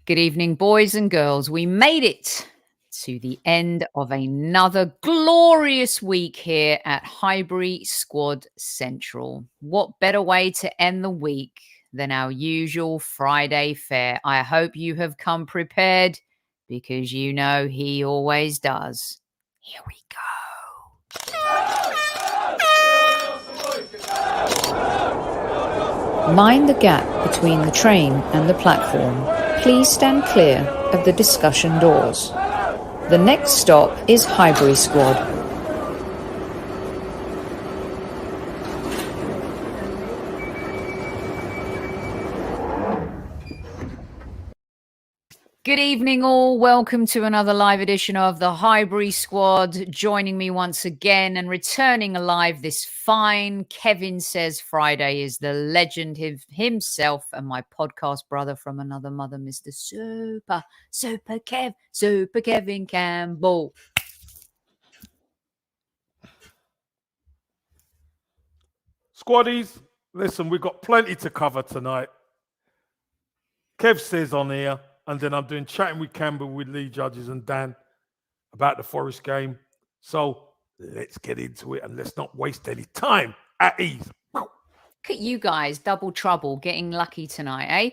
Good evening, boys and girls. We made it to the end of another glorious week here at Highbury Squad Central. What better way to end the week than our usual Friday fare? I hope you have come prepared because you know he always does. Here we go. Mind the gap between the train and the platform. Please stand clear of the discussion doors. The next stop is Highbury Squad. Good evening all. Welcome to another live edition of the Highbury Squad. Joining me once again and returning alive this fine Kevin Says Friday is the legend himself and my podcast brother from another mother, Mr. Super Kevin Campbell. Squaddies, listen, we've got plenty to cover tonight. Kev says on here, and then I'm doing chatting with Campbell, with Lee Judges and Dan about the Forest game. So let's get into it and let's not waste any time. At ease. Look at you guys, double trouble, getting lucky tonight, eh?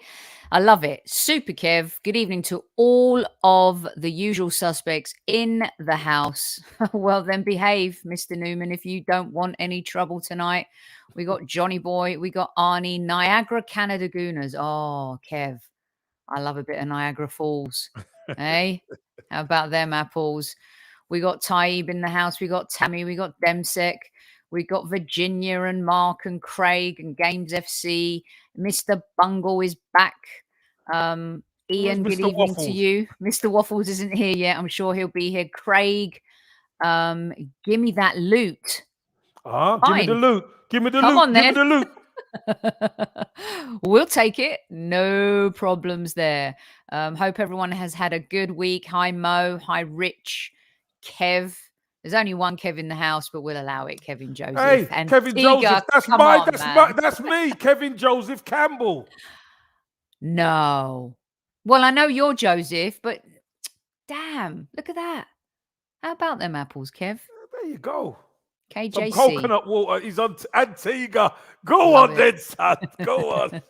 I love it. Super Kev, good evening to all of the usual suspects in the house. Well, then behave, Mr. Newman, if you don't want any trouble tonight. We got Johnny Boy, we got Arnie, Niagara, Canada Gooners. Oh, Kev, I love a bit of Niagara Falls. Hey, how about them apples? We got Taib in the house. We got Tammy. We got Demsek. We got Virginia and Mark and Craig and Games FC. Mr. Bungle is back. Ian, good evening Waffles? to you. Mr. Waffles isn't here yet. I'm sure he'll be here. Craig, give me that loot. Give me the loot. Give me the Come loot. on, give then. me the loot. We'll take it. No problems there. Hope everyone has had a good week. Hi, Mo. Hi, Rich. Kev. There's only one Kev in the house, but we'll allow it. Kevin Joseph. Hey, and Kevin Tiga, Joseph. That's that's me, Kevin Joseph Campbell. No. Well, I know you're Joseph, but damn, look at that. How about them apples, Kev? There you go. KJC. Some coconut water. He's on Antigua. Go on then, son. Go on.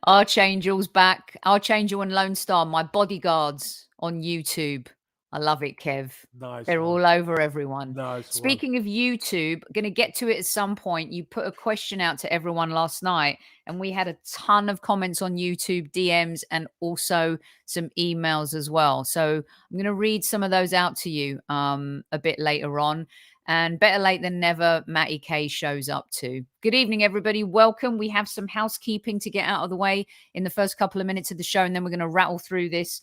Archangel's back. Archangel and Lone Star, my bodyguards on YouTube. I love it, Kev. Nice. They're all over everyone. Nice. Speaking of YouTube, going to get to it at some point. You put a question out to everyone last night, and we had a ton of comments on YouTube, DMs, and also some emails as well. So I'm going to read some of those out to you a bit later on. And better late than never, Matty K shows up too. Good evening, everybody. Welcome. We have some housekeeping to get out of the way in the first couple of minutes of the show, and then we're going to rattle through this.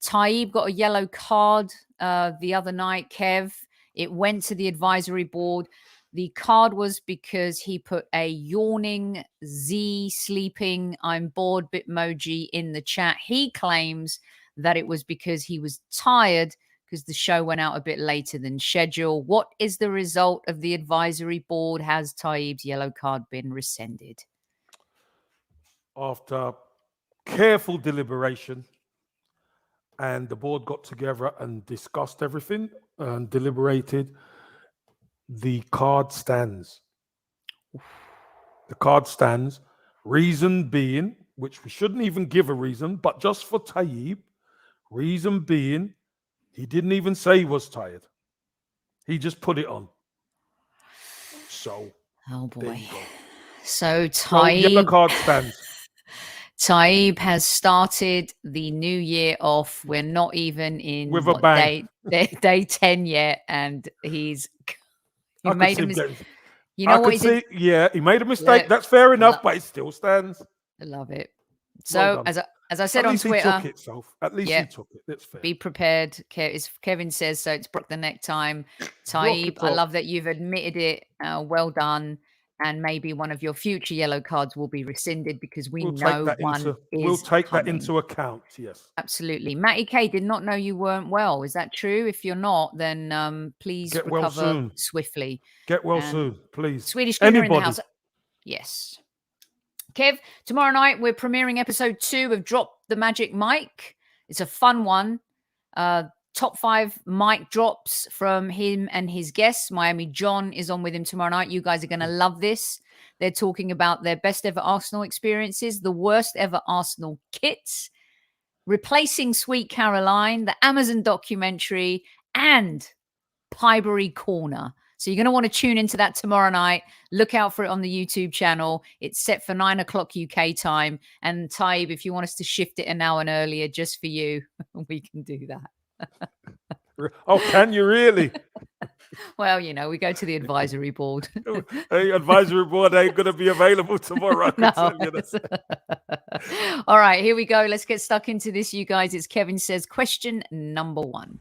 Taib got a yellow card the other night, Kev. It went to the advisory board. The card was because he put a yawning, Z sleeping, I'm bored bitmoji in the chat. He claims that it was because he was tired because the show went out a bit later than schedule. What is the result of the advisory board? Has Taib's yellow card been rescinded? After careful deliberation, and the board got together and discussed everything and deliberated, the card stands. The card stands. Reason being, which we shouldn't even give a reason, but just for Taib, reason being, he didn't even say he was tired. He just put it on. So, oh boy. So Taib, yellow card stands. Taib has started the new year off. We're not even in with a bang. Day 10 yet, and he's made a mistake. You know what? He made a mistake. That's fair enough, but it still stands. I love it. So as I said on Twitter, he took it, Soph. At least he took it. That's fair. Be prepared. Kevin says so. It's BRUK da NEK time. Taib, I love that you've admitted it. Well done. And maybe one of your future yellow cards will be rescinded because we'll take that into account. Yes, absolutely. Matty K did not know you weren't well. Is that true? If you're not, then please get recover well soon. Swiftly. Get well soon, please. Swedish Gooner in the house. Yes. Kev, tomorrow night we're premiering episode 2 of Drop the Magic Mic. It's a fun one. Top 5 mic drops from him and his guests. Miami John is on with him tomorrow night. You guys are going to love this. They're talking about their best ever Arsenal experiences, the worst ever Arsenal kits, replacing Sweet Caroline, the Amazon documentary, and Highbury Corner. So you're going to want to tune into that tomorrow night. Look out for it on the YouTube channel. It's set for 9 o'clock UK time. And Taib, if you want us to shift it an hour earlier just for you, we can do that. Oh, can you really? Well, you know, we go to the advisory board. Hey, advisory board ain't going to be available tomorrow. I can tell you that. All right, here we go. Let's get stuck into this, you guys. It's Kevin Says question number 1.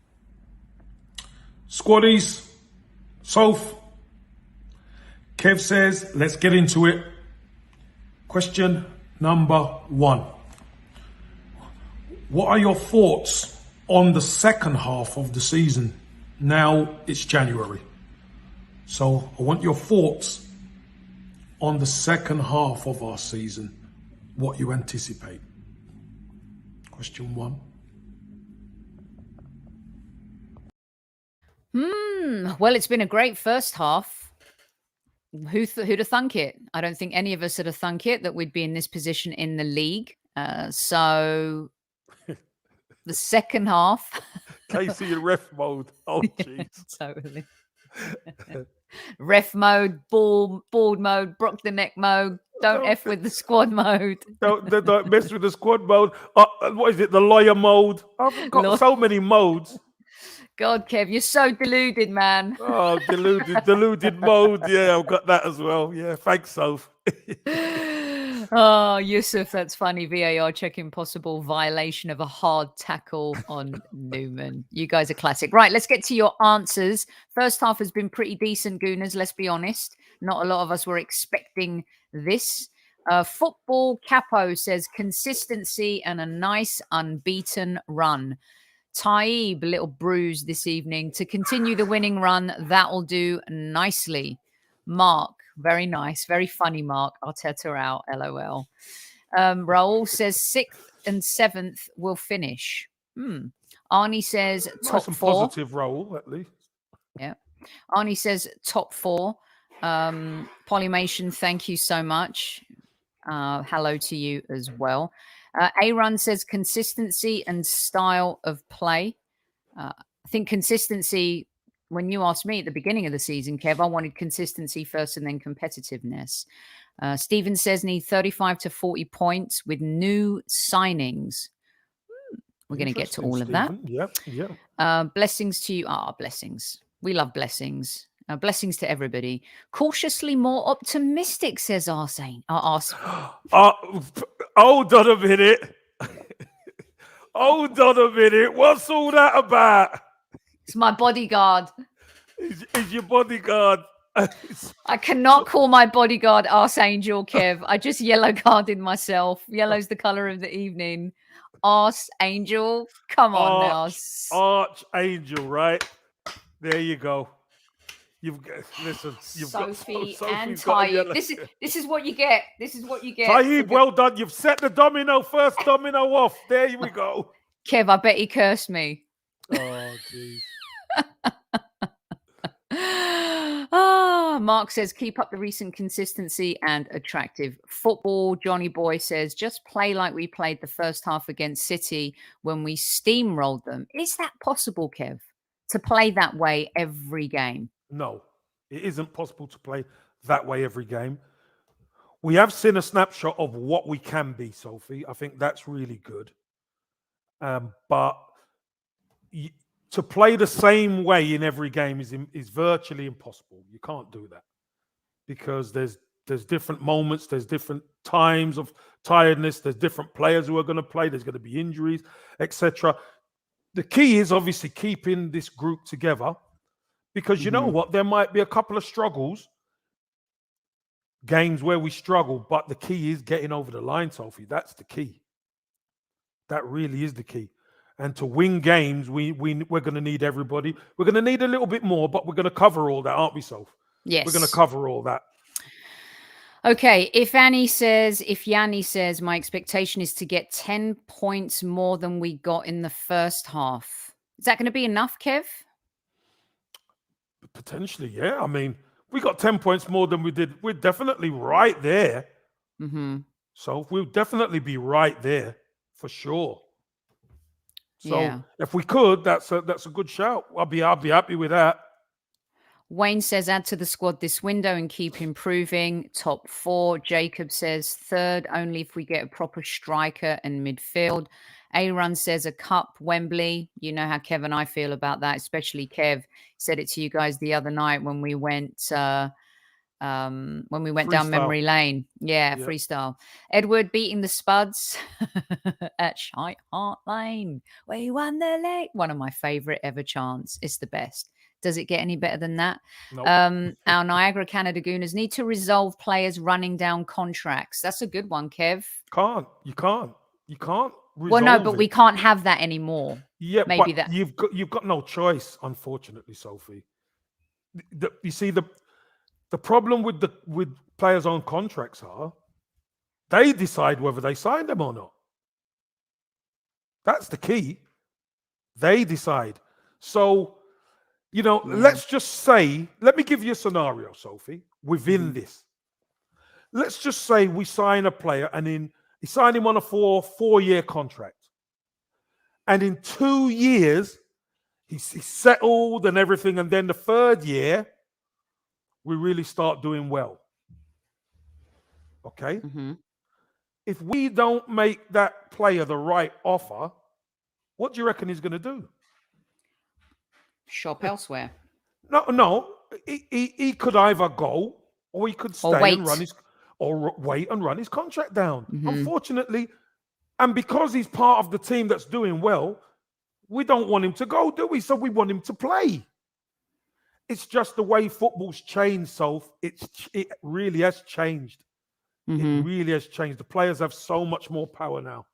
Squaddies, Soph, Kev says, let's get into it. Question number 1. What are your thoughts on the second half of the season? Now it's January. So I want your thoughts on the second half of our season, what you anticipate. Question 1. Well, it's been a great first half. Who'd have thunk it? I don't think any of us would have thunk it that we'd be in this position in the league. So the second half. Casey in ref mode. Oh, jeez. Totally. Ref mode, board mode, BRUK da NEK mode. Don't F with the squad mode. Don't mess with the squad mode. What is it? The lawyer mode. I've got so many modes. God, Kev, you're so deluded, man. Oh, deluded mode. Yeah, I've got that as well. Yeah, thanks, Soph. Oh, Yusuf, that's funny. VAR checking possible violation of a hard tackle on Newman. You guys are classic. Right, let's get to your answers. First half has been pretty decent, Gooners, let's be honest. Not a lot of us were expecting this. Football Capo says consistency and a nice unbeaten run. Taib, a little bruise this evening. To continue the winning run, that'll do nicely. Mark, very nice. Very funny, Mark. Arteta out, LOL. Raul says 6th and 7th will finish. Arnie says top 4. Positive Raul, at least. Yeah. Arnie says top 4. Polymation, thank you so much. Hello to you as well. Aaron says consistency and style of play. I think consistency, when you asked me at the beginning of the season, Kev, I wanted consistency first and then competitiveness. Stephen says need 35 to 40 points with new signings. We're going to get to all of that. Yeah. Blessings to you. Blessings. We love blessings. Blessings to everybody. Cautiously more optimistic, says Arsene. Hold on a minute. Hold on a minute. What's all that about? It's my bodyguard. Is your bodyguard? I cannot call my bodyguard Archangel, Kev. I just yellow carded myself. Yellow's the color of the evening. Archangel. Come on now. Archangel, right? There you go. You've Sophie and Taib. This is what you get. This is what you get. Taib, well done. You've set the first domino off. There we go. Kev, I bet he cursed me. Oh, jeez. Mark says, keep up the recent consistency and attractive football. Johnny Boy says, just play like we played the first half against City when we steamrolled them. Is that possible, Kev, to play that way every game? No, it isn't possible to play that way every game. We have seen a snapshot of what we can be, Sophie. I think that's really good. But to play the same way in every game is virtually impossible. You can't do that because there's different moments, there's different times of tiredness, there's different players who are going to play, there's going to be injuries, etc. The key is obviously keeping this group together. Because you know what? There might be a couple of games where we struggle, but the key is getting over the line, Sophie. That's the key. That really is the key. And to win games, we're going to need everybody. We're going to need a little bit more, but we're going to cover all that, aren't we, Soph? Yes. We're going to cover all that. Okay, if Yanni says, my expectation is to get 10 points more than we got in the first half. Is that going to be enough, Kev? Potentially, yeah. I mean, we got 10 points more than we did. We're definitely right there. Mm-hmm. So we'll definitely be right there for sure. So Yeah. if we could, that's a good shout. I'll be happy with that. Wayne says, add to the squad this window and keep improving. Top 4. Jacob says, third, only if we get a proper striker and midfield. Aaron says, a cup, Wembley. You know how Kev and I feel about that, especially Kev. Said it to you guys the other night when we went down Freestyle. memory lane. Yeah, Yeah. freestyle. Edward beating the Spuds at Shite Hart Lane. We won the leg. One of my favorite ever chants. It's the best. Does it get any better than that? Nope. Our Niagara Canada Gooners need to resolve players running down contracts. That's a good one, Kev. You can't resolve Well, no, but it. we can't have that anymore. Yeah, maybe but that you've got no choice, unfortunately, Sophie. You see, the problem with players on contracts are they decide whether they sign them or not. That's the key. They decide. So, let's just say, let me give you a scenario, Sophie, within this. Let's just say we sign a player and he signed him on a four-year contract. And in 2 years, he's settled and everything. And then the third year, we really start doing well. Okay? If we don't make that player the right offer, what do you reckon he's going to do? Shop elsewhere. No. He could either go or he could stay and wait and run his contract down. Unfortunately, and because he's part of the team that's doing well, we don't want him to go, do we? So we want him to play. It's just the way football's changed, Soph. It really has changed. It really has changed. The players have so much more power now.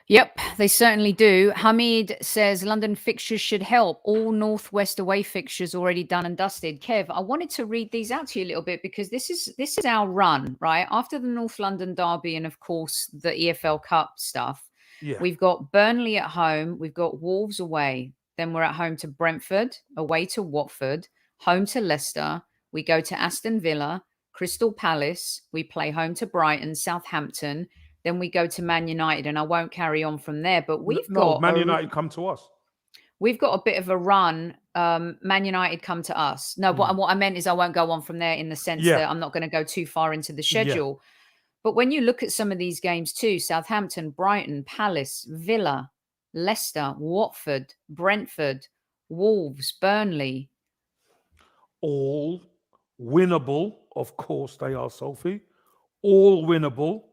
Yep, they certainly do. Hamid says London fixtures should help. All Northwest away fixtures already done and dusted. Kev, I wanted to read these out to you a little bit because this is our run, right? After the North London derby and of course the EFL Cup stuff. Yeah. We've got Burnley at home, we've got Wolves away. Then we're at home to Brentford, away to Watford, home to Leicester. We go to Aston Villa, Crystal Palace. We play home to Brighton, Southampton. Then we go to Man United, and I won't carry on from there. But we've got Man United come to us. We've got a bit of a run. Man United come to us. No, what I meant is I won't go on from there in the sense that I'm not going to go too far into the schedule. But when you look at some of these games too, Southampton, Brighton, Palace, Villa, Leicester, Watford, Brentford, Wolves, Burnley. All winnable. Of course they are, Sophie. All winnable.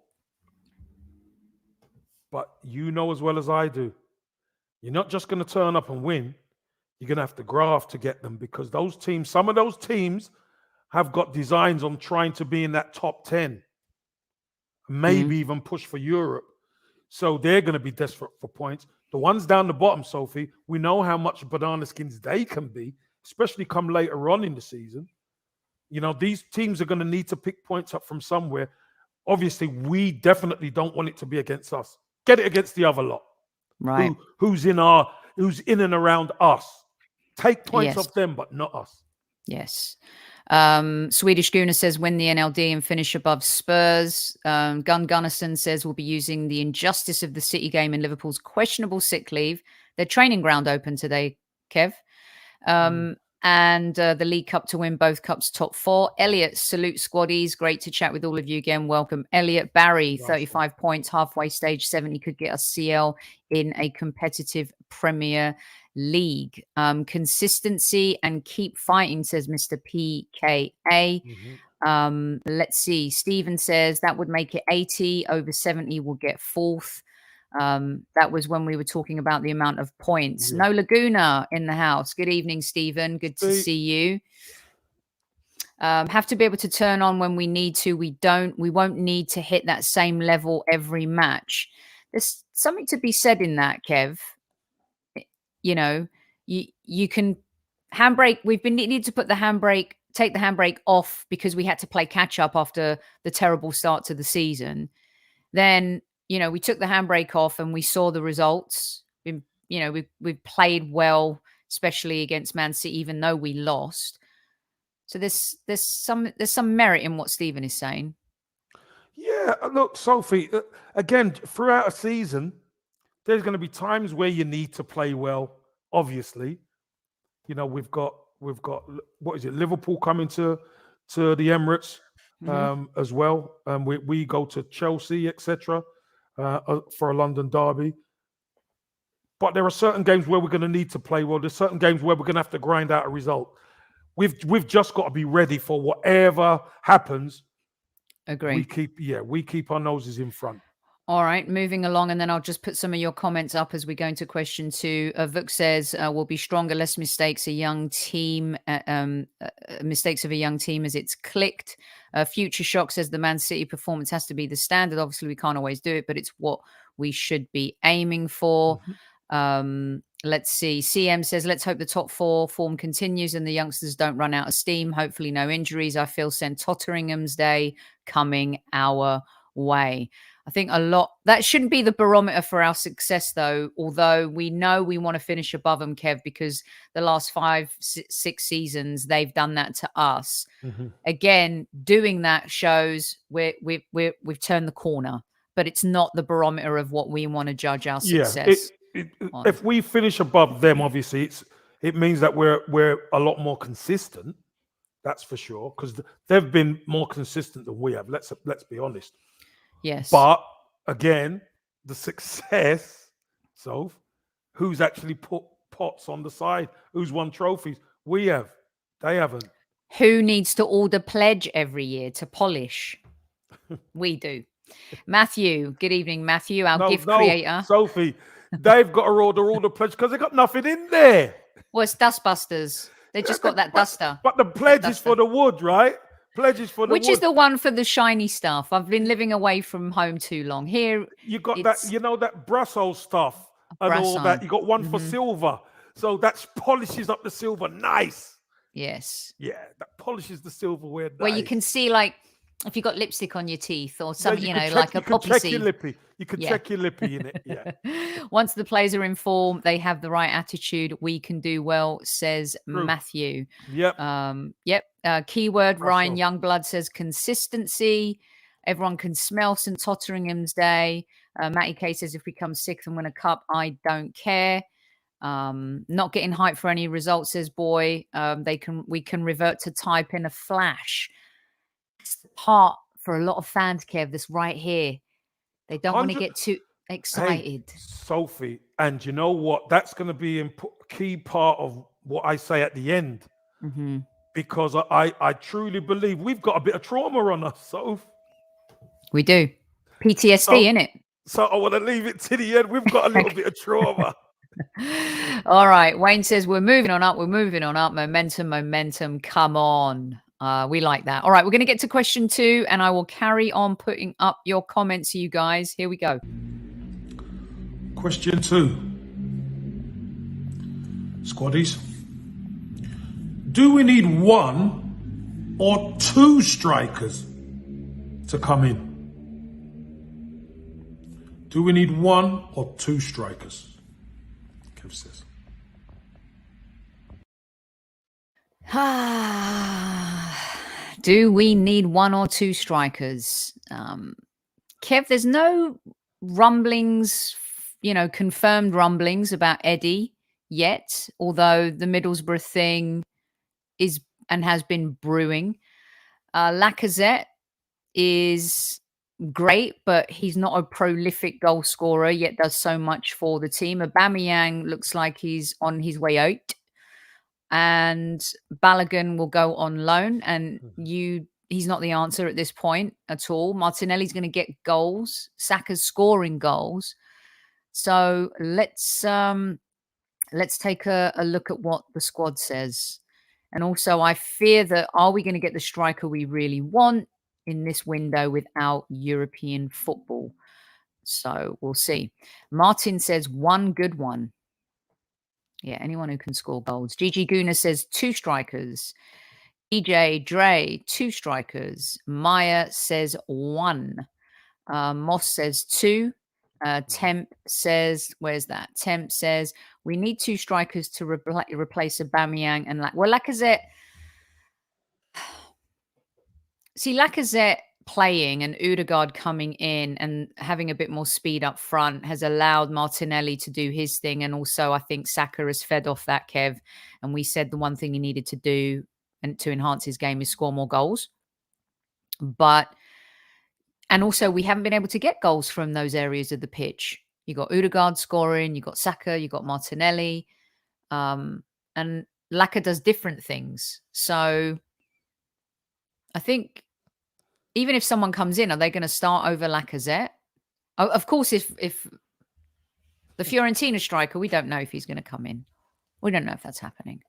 But you know as well as I do, you're not just going to turn up and win. You're going to have to graft to get them because some of those teams have got designs on trying to be in that top 10. Maybe even push for Europe. So they're going to be desperate for points. The ones down the bottom, Sophie, we know how much banana skins they can be, especially come later on in the season. These teams are going to need to pick points up from somewhere. Obviously, we definitely don't want it to be against us. Get it against the other lot. Right. Who's in and around us. Take points off them, but not us. Yes. Swedish Gooner says win the NLD and finish above Spurs. Gun Gunnison says we'll be using the injustice of the City game and Liverpool's questionable sick leave. Their training ground open today, Kev. And the League Cup to win both cups, top 4. Elliot, salute squaddies. Great to chat with all of you again. Welcome. Elliot Barry, 35 points, halfway stage 70 could get us CL in a competitive Premier League. Consistency and keep fighting, says Mr. PKA. Let's see. Stephen says that would make it 80. Over 70 will get 4th. That was when we were talking about the amount of points. No Laguna in the house. Good evening, Stephen. Good to see you. Have to be able to turn on when we need to. We won't need to hit that same level every match. There's something to be said in that, Kev. You can handbrake. We've been needing to put the handbrake take the handbrake off because we had to play catch up after the terrible start to the season, then, you know, we took the handbrake off and we saw the results. We've played well, especially against Man City, even though we lost. So there's some merit in what Stephen is saying. Yeah, look, Sophie, again, throughout a season, there's going to be times where you need to play well, obviously. You know, we've got what is it, Liverpool coming to the Emirates as well. We go to Chelsea, etc., for a London derby. But there are certain games where we're going to need to play well. There's certain games where we're going to have to grind out a result. We've just got to be ready for whatever happens. Agree. We keep our noses in front. All right, moving along, and then I'll just put some of your comments up as we go into question 2. Vuk says, we'll be stronger, less mistakes, a young team, mistakes of a young team as it's clicked. Future Shock says the Man City performance has to be the standard. Obviously, we can't always do it, but it's what we should be aiming for. Let's see. CM says, let's hope the top 4 form continues and the youngsters don't run out of steam. Hopefully no injuries. I feel St. Totteringham's Day coming our way. I think that shouldn't be the barometer for our success, though, although we know we want to finish above them, Kev, because the last 5-6 seasons, they've done that to us. Again, doing that shows we've turned the corner, but it's not the barometer of what we want to judge our success. If we finish above them, obviously, it means that we're a lot more consistent. That's for sure, because they've been more consistent than we have. Let's be honest. Yes. But again, the success, so who's actually put pots on the side? Who's won trophies? We have. They haven't. Who needs to order pledge every year to polish? We do. Matthew, good evening, Matthew, our gift creator. Sophie, they've got to order all the pledge because they've got nothing in there. Well, it's Dustbusters. They just got that duster. But the pledge is for the wood, right? Pledges for the Which is the one for the shiny stuff. I've been living away from home too long. Here you got that, that Brussels stuff and all that. You got one for silver, so that polishes up the silver nice. Yes. Yeah, that polishes the silverware nice. Where you can see, like, if you got lipstick on your teeth or something, like a poppy seed. You can check your lippy in it. Yeah. Once the players are informed, they have the right attitude. We can do well, says Matthew. Yep. Keyword Ryan Youngblood says consistency. Everyone can smell St. Totteringham's Day. Matty K says if we come 6th and win a cup, I don't care. Not getting hyped for any results, says Boy. We can revert to type in a flash. It's the part for a lot of fans, Kev, this right here. They don't want to get too excited. Hey, Sophie, and you know what? That's going to be a key part of what I say at the end. Because I truly believe we've got a bit of trauma on us, Soph. We do. PTSD, innit? So I want to leave it to the end. We've got a little bit of trauma. All right. Wayne says we're moving on up. We're moving on up. Momentum. Come on. We like that. All right. We're going to get to question 2 and I will carry on putting up your comments, you guys. Here we go. Question 2. Squaddies. Do we need 1 or 2 strikers to come in? Do we need 1 or 2 strikers? Kev says. Do we need 1 or 2 strikers? Kev, there's no rumblings, confirmed rumblings about Eddie yet, although the Middlesbrough thing is and has been brewing. Lacazette is great, but he's not a prolific goal scorer, yet does so much for the team. Aubameyang looks like he's on his way out. And Balogun will go on loan, and he's not the answer at this point at all. Martinelli's going to get goals. Saka's scoring goals. So let's take a look at what the squad says. And also, I fear that are we going to get the striker we really want in this window without European football? So we'll see. Martin says 1 good one. Yeah, anyone who can score goals. GG Gooner says 2 strikers. EJ, Dre, 2 strikers. Maya says 1. Moss says 2. Temp says, where's that? Temp says, we need 2 strikers to replace Aubameyang and Lacazette. See, Lacazette playing and Odegaard coming in and having a bit more speed up front has allowed Martinelli to do his thing. And also, I think Saka has fed off that, Kev. And we said the one thing he needed to do and to enhance his game is score more goals. And also, we haven't been able to get goals from those areas of the pitch. You got Odegaard scoring, you got Saka, you got Martinelli, and Laka does different things. So I think even if someone comes in, are they going to start over Lacazette? Of course, if the Fiorentina striker, we don't know if he's going to come in. We don't know if that's happening.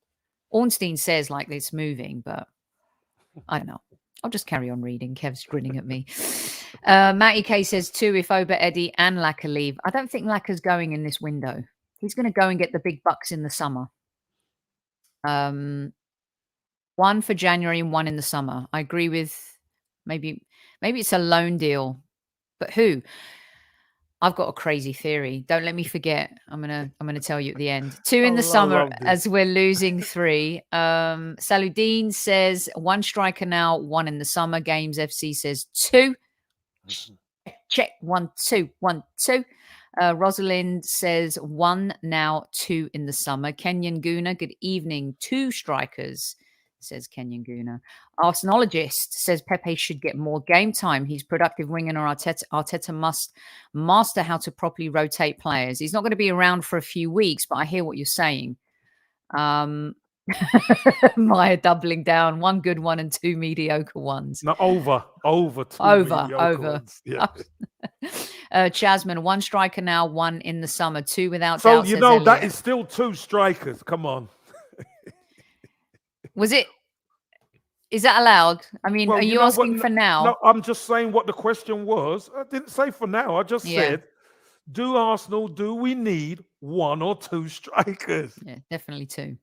Ornstein says like it's moving, but I don't know. I'll just carry on reading. Kev's grinning at me. Matty K says 2 if Oba, Eddie and Laka leave. I don't think Laka's going in this window. He's going to go and get the big bucks in the summer. 1 for January and 1 in the summer. I agree with maybe it's a loan deal. But who? I've got a crazy theory. Don't let me forget. I'm gonna tell you at the end. 2 in the summer as we're losing 3. Saludine says 1 striker now, 1 in the summer. Games FC says 2. Check 1, 2, 1, 2. Rosalind says 1 now, 2 in the summer. Kenyan Gooner, good evening. 2 strikers, says Kenyan Gooner. Arsenalologist says Pepe should get more game time. He's productive winger, or Arteta must master how to properly rotate players. He's not going to be around for a few weeks, but I hear what you're saying. Maya doubling down, 1 good one and 2 mediocre ones. No, over 2 mediocre ones. Yeah. Chasman, 1 striker now, 1 in the summer, 2 without so doubt. You know that is still 2 strikers. Come on. Is that allowed? I mean, are you asking for now? No, I'm just saying what the question was. I didn't say for now. I just said, do we need 1 or 2 strikers? Yeah, definitely 2.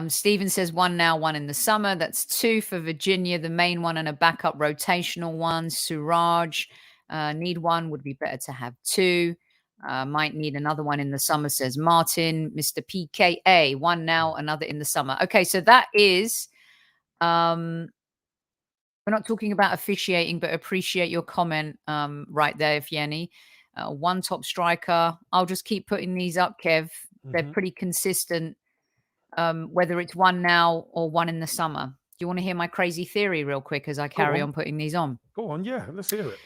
Stephen says 1 now, 1 in the summer. That's 2 for Virginia, the main one and a backup rotational one. Suraj, need 1, would be better to have 2. Might need another one in the summer, says Martin. Mr. PKA, 1 now, another in the summer. Okay, so that is... we're not talking about officiating, but appreciate your comment right there, Fieni. 1 top striker. I'll just keep putting these up, Kev. They're pretty consistent, whether it's 1 now or 1 in the summer. Do you want to hear my crazy theory real quick as I carry on putting these on? Go on, yeah, let's hear it.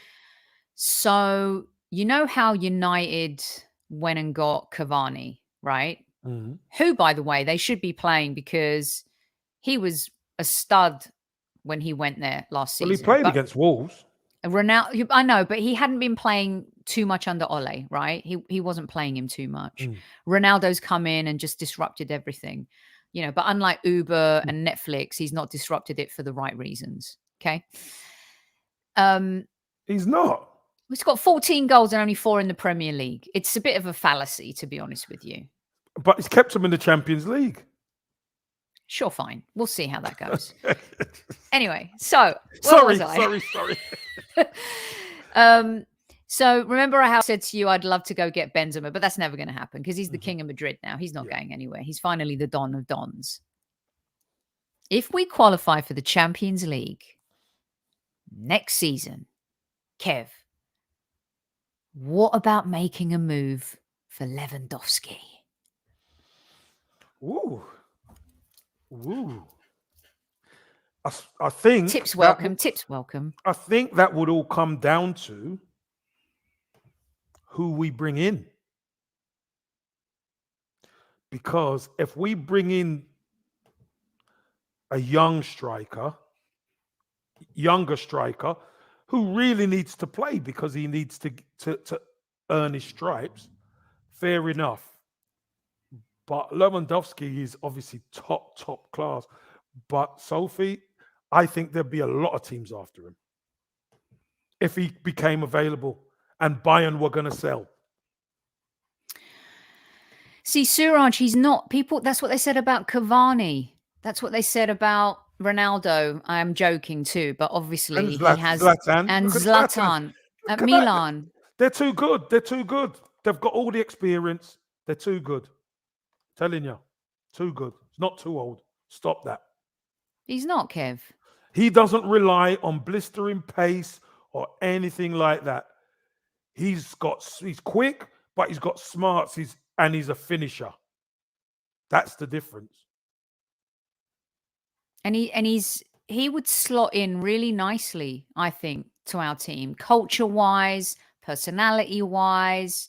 So, you know how United went and got Cavani, right? Who, by the way, they should be playing because he was a stud when he went there last season. Well, he played against Wolves. Ronaldo, I know, but he hadn't been playing too much under Ole, right? He wasn't playing him too much. Ronaldo's come in and just disrupted everything, you know. But unlike Uber and Netflix, he's not disrupted it for the right reasons. Okay. He's not. He's got 14 goals and only 4 in the Premier League. It's a bit of a fallacy, to be honest with you. But he's kept him in the Champions League. Sure, fine. We'll see how that goes. Anyway, so sorry. So remember how I said to you I'd love to go get Benzema, but that's never going to happen because he's the king of Madrid now. He's not going anywhere. He's finally the Don of Dons. If we qualify for the Champions League next season, Kev, what about making a move for Lewandowski? Ooh. I think tips welcome. I think that would all come down to who we bring in. Because if we bring in a younger striker who really needs to play because he needs to earn his stripes, fair enough. But Lewandowski is obviously top class. But Sophie, I think there'd be a lot of teams after him if he became available and Bayern were going to sell. See, Suraj, he's not. People, that's what they said about Cavani. That's what they said about Ronaldo, I am joking too, but obviously And he has, Zlatan. and Look at Zlatan. Zlatan at Look at that. Milan. They're too good. They're too good. They've got all the experience. They're too good. Telling you, too good. It's not too old. Stop that. He's not, Kev. He doesn't rely on blistering pace or anything like that. He's quick, but he's got smarts. And he's a finisher. That's the difference. And he would slot in really nicely, I think, to our team, culture-wise, personality-wise.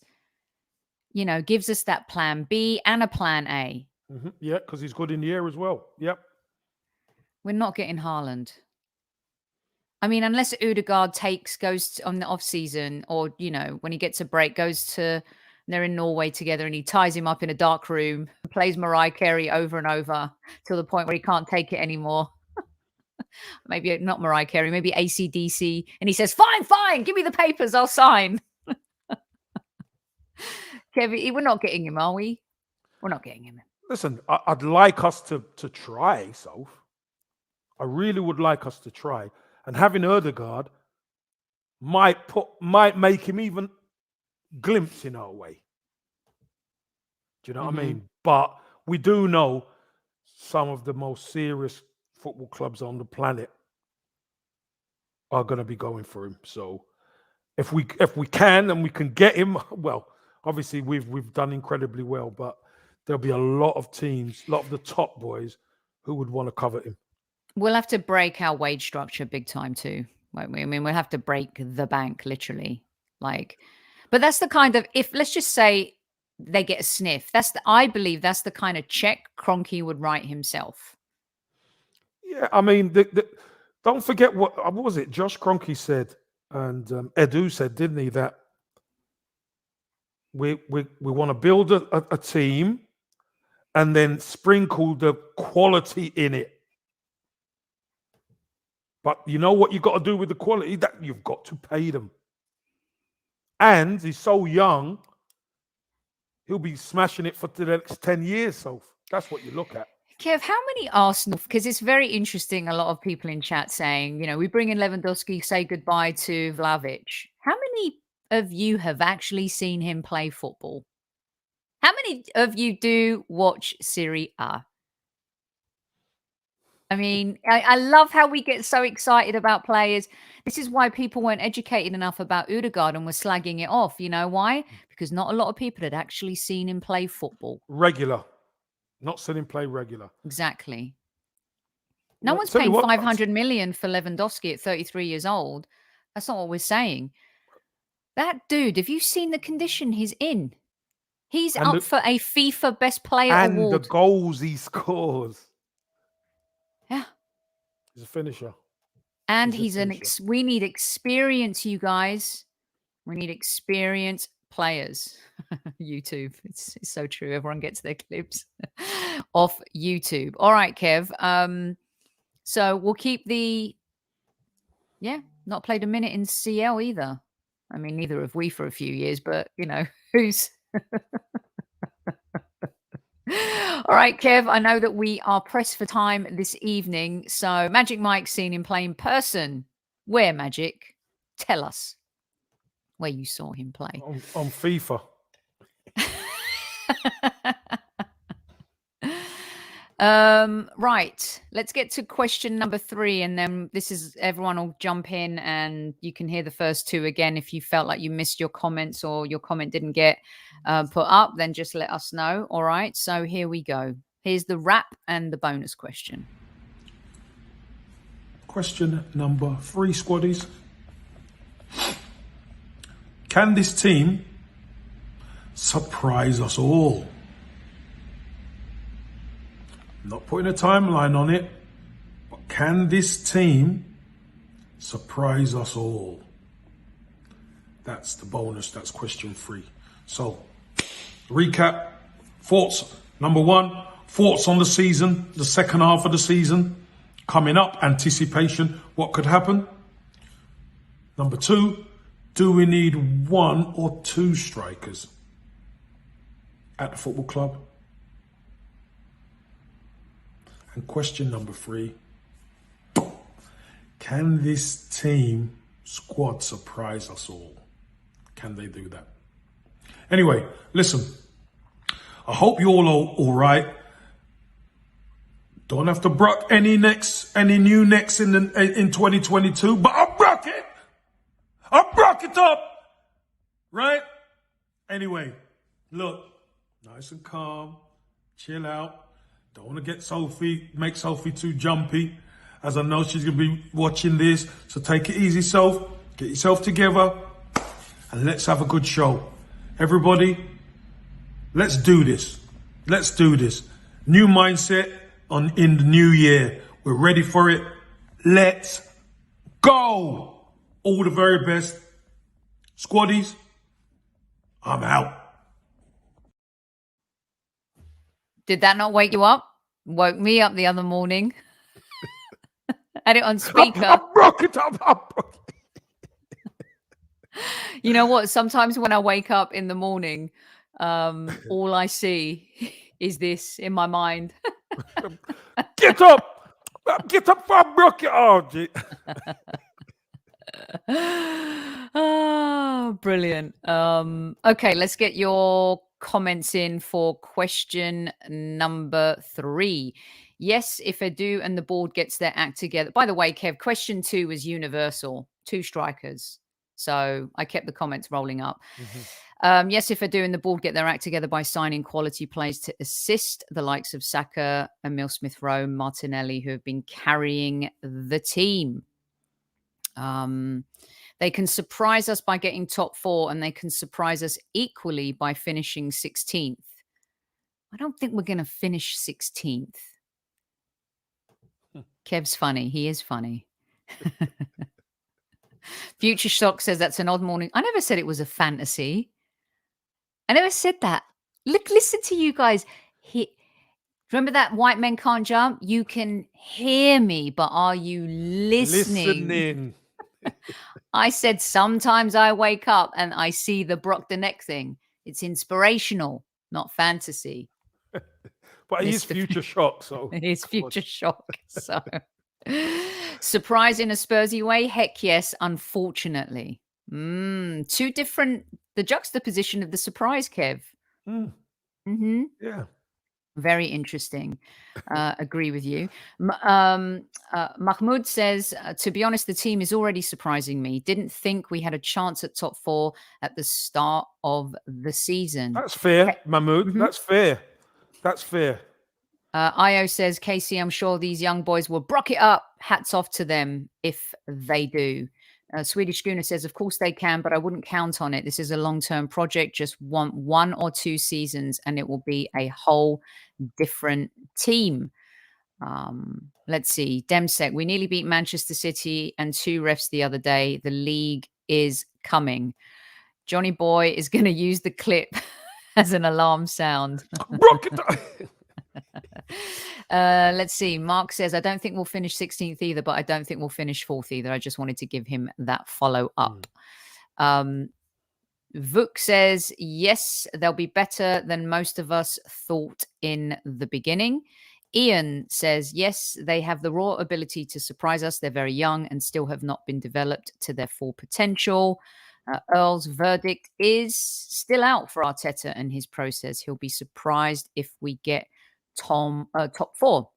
You know, gives us that plan B and a plan A. Mm-hmm. Yeah, because he's good in the air as well. Yep. We're not getting Haaland. I mean, unless Odegaard goes on the off season, or you know, when he gets a break, they're in Norway together, and he ties him up in a dark room, plays Mariah Carey over and over till the point where he can't take it anymore. Maybe not Mariah Carey, maybe AC/DC, and he says, "Fine, give me the papers, I'll sign." Kevin, we're not getting him, are we? We're not getting him. Listen, I'd like us to try, Soph. I really would like us to try. And having Odegaard might make him even glimpse in our way. Do you know what I mean? But we do know some of the most serious football clubs on the planet are going to be going for him. So if we can and we can get him, well, obviously we've done incredibly well, but there'll be a lot of teams, a lot of the top boys who would want to covet him. We'll have to break our wage structure big time too, won't we? I mean, we'll have to break the bank literally. But that's the kind of, if let's just say they get a sniff, I believe that's the kind of check Kroenke would write himself. Yeah, I mean, don't forget what was it? Josh Kroenke said, and Edu said, didn't he, that we want to build a team and then sprinkle the quality in it. But you know what you've got to do with the quality? That you've got to pay them. And he's so young, he'll be smashing it for the next 10 years. So that's what you look at. Kev, how many Arsenal, because it's very interesting, a lot of people in chat saying, you know, we bring in Lewandowski, say goodbye to Vlahovic. How many of you have actually seen him play football? How many of you do watch Serie A? I mean, I love how we get so excited about players. This is why people weren't educated enough about Odegaard and were slagging it off. You know why? Because not a lot of people had actually seen him play football. Regular. Not seen him play regular. Exactly. No one's paying 500 million for Lewandowski at 33 years old. That's not what we're saying. That dude, have you seen the condition he's in? He's up for a FIFA Best Player award. And the goals he scores. Yeah. He's a finisher. And we need experience, you guys. We need experienced players. YouTube. It's so true. Everyone gets their clips off YouTube. All right, Kev. So we'll keep not played a minute in CL either. I mean, neither have we for a few years, but you know, who's all right, Kev, I know that we are pressed for time this evening. So Magic Mike's seen him play in person. Where, Magic? Tell us where you saw him play. On FIFA. Right. Let's get to question number 3. And then everyone will jump in and you can hear the first 2 again. If you felt like you missed your comments or your comment didn't get put up, then just let us know. All right. So here we go. Here's the wrap and the bonus question. Question number 3, squaddies. Can this team surprise us all? Not putting a timeline on it, but can this team surprise us all? That's the bonus. That's question 3. So, recap. Thoughts. Number 1, thoughts on the season, the second half of the season. Coming up, anticipation, what could happen. Number 2, do we need 1 or 2 strikers at the football club? And question number 3, Can this team squad surprise us all? Can they do that? Anyway, listen. I hope you all right. Don't have to BRUK any new necks in 2022, but I'll BRUK it. I'll BRUK it up. Right? Anyway, look, nice and calm, chill out. Don't want to make Sophie too jumpy, as I know she's going to be watching this. So take it easy, Soph. Get yourself together, and let's have a good show. Everybody, let's do this. Let's do this. New mindset in the new year. We're ready for it. Let's go. All the very best. Squaddies, I'm out. Did that not wake you up? Woke me up the other morning. Had it on speaker. I broke it up. You know what? Sometimes when I wake up in the morning, all I see is this in my mind. Get up! Get up! I broke it out. Oh, brilliant. Okay, let's get your comments in for question number 3. Yes, if Edu and the board gets their act together. By the way, Kev, question 2 was universal. 2 strikers. So I kept the comments rolling up. Yes, if Edu and the board get their act together by signing quality players to assist the likes of Saka, Emil Smith-Rowe, Martinelli, who have been carrying the team. They can surprise us by getting top 4, and they can surprise us equally by finishing 16th. I don't think we're going to finish 16th. Kev's funny. He is funny. Future Shock says that's an odd morning. I never said it was a fantasy. I never said that. Look, listen to you guys. Remember that white men can't jump? You can hear me, but are you listening? I said sometimes I wake up and I see the BRUK da NEK thing. It's inspirational, not fantasy. But he's Future Shock, so he's Future Shock. So surprise in a Spursy way? Heck yes, unfortunately. 2 different, the juxtaposition of the surprise, Kev. Yeah. Very interesting. Agree with you. Mahmoud says, to be honest, the team is already surprising me. Didn't think we had a chance at top 4 at the start of the season. That's fair, Mahmoud. That's fair. That's fair. Io says, Casey, I'm sure these young boys will BRUK it up. Hats off to them if they do. Swedish Gooner says, of course they can, but I wouldn't count on it. This is a long-term project. Just want 1 or 2 seasons and it will be a whole different team. Let's see. Demsek, we nearly beat Manchester City and 2 refs the other day. The league is coming. Johnny Boy is going to use the clip as an alarm sound. Let's see. Mark says, I don't think we'll finish 16th either, but I don't think we'll finish 4th either. I just wanted to give him that follow up. Vuk says, yes, they'll be better than most of us thought in the beginning. Ian says, yes, they have the raw ability to surprise us. They're very young and still have not been developed to their full potential. Earl's verdict is still out for Arteta and his process. He'll be surprised if we get top 4.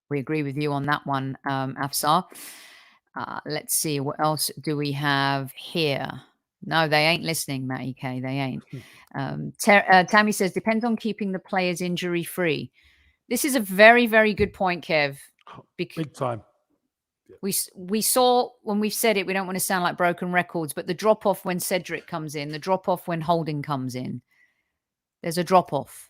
We agree with you on that one, Afsar. Let's see. What else do we have here? No, they ain't listening, Matty K. They ain't. Tammy says, depends on keeping the players injury-free. This is a very, very good point, Kev. Big time. We saw when we've said it, we don't want to sound like broken records, but the drop-off when Cedric comes in, the drop-off when Holding comes in, there's a drop-off.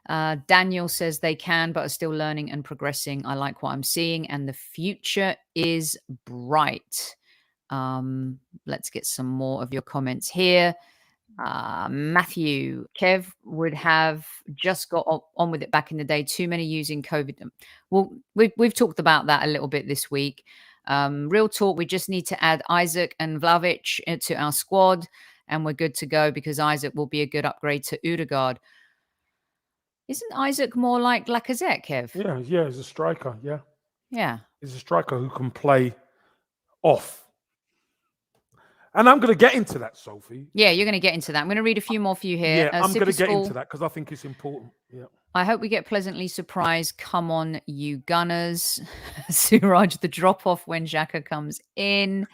Daniel says they can, but are still learning and progressing. I like what I'm seeing, and the future is bright. Let's get some more of your comments here. Matthew, Kev would have just got on with it back in the day. Too many using COVID. Well, we've talked about that a little bit this week. Real talk, we just need to add Isaac and Vlahovic to our squad, and we're good to go because Isaac will be a good upgrade to Odegaard. Isn't Isaac more like Lacazette, Kev? Yeah, he's a striker, yeah. Yeah. He's a striker who can play off. And I'm going to get into that, Sophie. Yeah, you're going to get into that. I'm going to read a few more for you here. Yeah, I'm going to get into that because I think it's important. Yeah. I hope we get pleasantly surprised. Come on, you Gunners. Suraj, the drop-off when Xhaka comes in.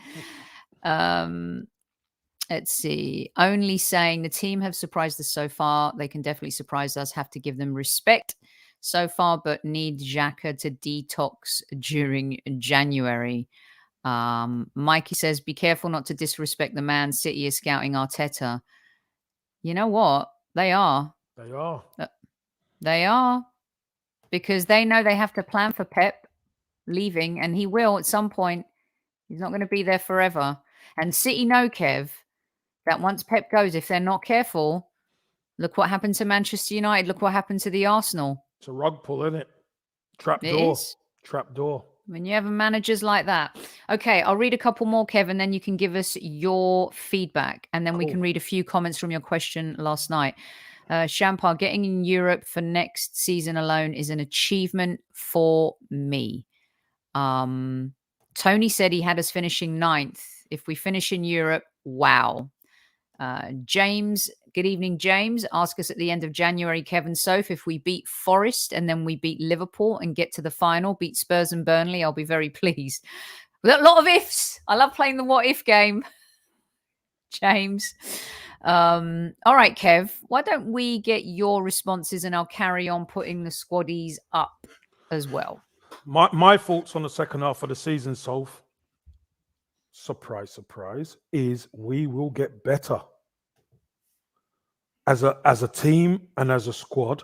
Let's see. Only saying the team have surprised us so far. They can definitely surprise us. Have to give them respect so far, but need Xhaka to detox during January. Mikey says, be careful not to disrespect the man. City is scouting Arteta. You know what? They are. They are. They are. Because they know they have to plan for Pep leaving, and he will at some point. He's not going to be there forever. And City know, Kev, that once Pep goes, if they're not careful, look what happened to Manchester United. Look what happened to the Arsenal. It's a rug pull, isn't it? Trap It door. is. Trap door. When you have managers like that. Okay, I'll read a couple more, Kevin, then you can give us your feedback. And then we can read a few comments from your question last night. Shampar, getting in Europe for next season alone is an achievement for me. Tony said he had us finishing 9th. If we finish in Europe, wow. James, good evening, James. Ask us at the end of January, Kevin Soph, if we beat Forest and then we beat Liverpool and get to the final, beat Spurs and Burnley, I'll be very pleased. We've got a lot of ifs. I love playing the what if game. James. All right, Kev, why don't we get your responses and I'll carry on putting the squaddies up as well. My thoughts on the second half of the season, Soph, surprise, surprise, is we will get better. As a team and as a squad,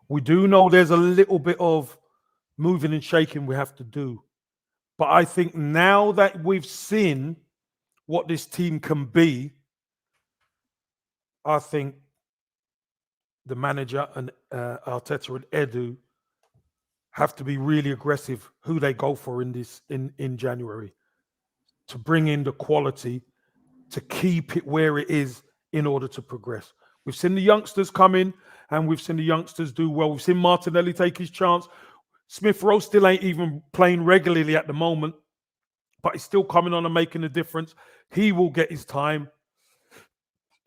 we do know there's a little bit of moving and shaking we have to do. But I think now that we've seen what this team can be, I think the manager and Arteta and Edu have to be really aggressive who they go for in January to bring in the quality to keep it where it is in order to progress. We've seen the youngsters come in and we've seen the youngsters do well. We've seen Martinelli take his chance. Smith Rowe still ain't even playing regularly at the moment, but he's still coming on and making a difference. He will get his time.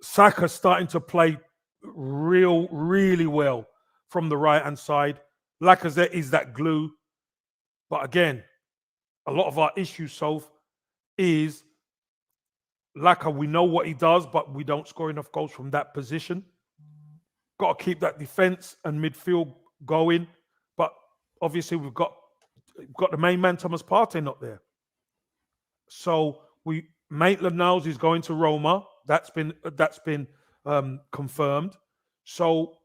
Saka starting to play really well from the right-hand side. Lacazette is that glue. But again, a lot of our issue, Soph, is Laka, we know what he does, but we don't score enough goals from that position. Got to keep that defense and midfield going. But obviously, we've got the main man, Thomas Partey, not there. So Maitland-Niles is going to Roma. That's been confirmed. So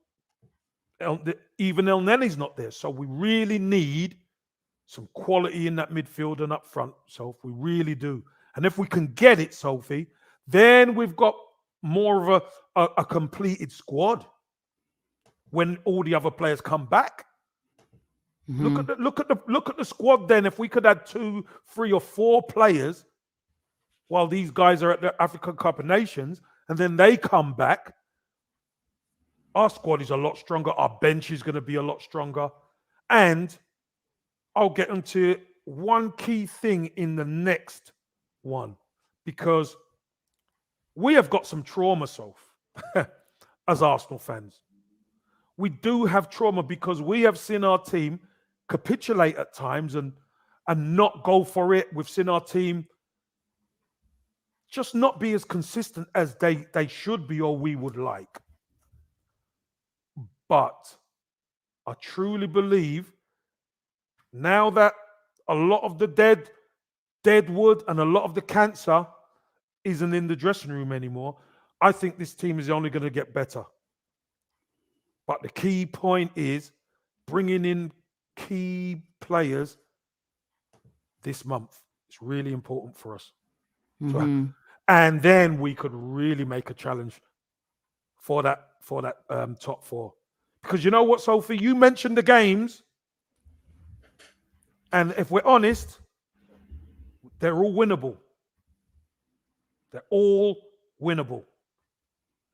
even El Nene's not there. So we really need some quality in that midfield and up front. So we really do. And if we can get it, Sophie, then we've got more of a completed squad when all the other players come back. Mm-hmm. Look at the squad then. If we could add 2, 3 or 4 players while these guys are at the African Cup of Nations and then they come back, our squad is a lot stronger. Our bench is going to be a lot stronger. And I'll get into one key thing in the next one, because we have got some trauma, Soph, as Arsenal fans. We do have trauma because we have seen our team capitulate at times and not go for it. We've seen our team just not be as consistent as they should be or we would like. But I truly believe now that a lot of the dead wood and a lot of the cancer isn't in the dressing room anymore, I think this team is only going to get better. But the key point is bringing in key players this month. It's really important for us. Mm-hmm. And then we could really make a challenge for that top 4. Because you know what, Sophie? You mentioned the games. And if we're honest, they're all winnable. They're all winnable.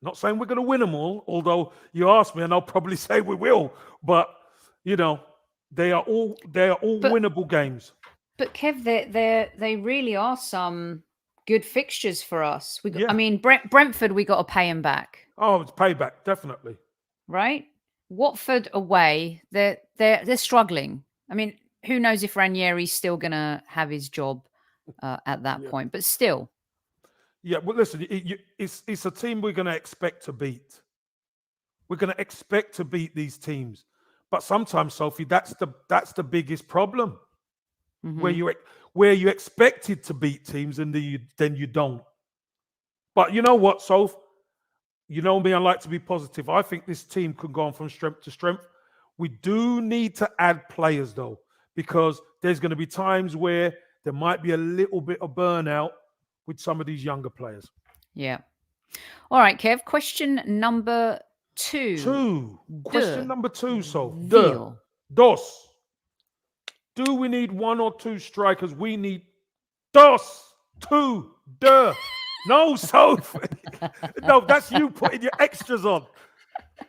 Not saying we're going to win them all, although you ask me and I'll probably say we will. But, you know, They are all But winnable games. but Kev, they really are some good fixtures for us. I Yeah. mean, Brentford, we got to pay them back, Oh, it's payback, definitely. right? Watford away, they're struggling. I mean, who knows if Ranieri's still gonna have his job at that Yeah. point? But still, Yeah. Well, listen, it's a team we're going to expect to beat. We're going to expect to beat these teams, but sometimes, Sophie, that's the biggest problem. Where mhm. you expected to beat teams and then you don't. But you know what, Soph? You know me, I like to be positive. I think this team could go on from strength to strength. We do need to add players though, because there's going to be times where there might be a little bit of burnout with some of these younger players. Yeah. All right, Kev. Question number two. Question De number two, Soph. Veal. Dos. Do we need one or two strikers? We need dos, two, No, Soph. No, that's you putting your extras on.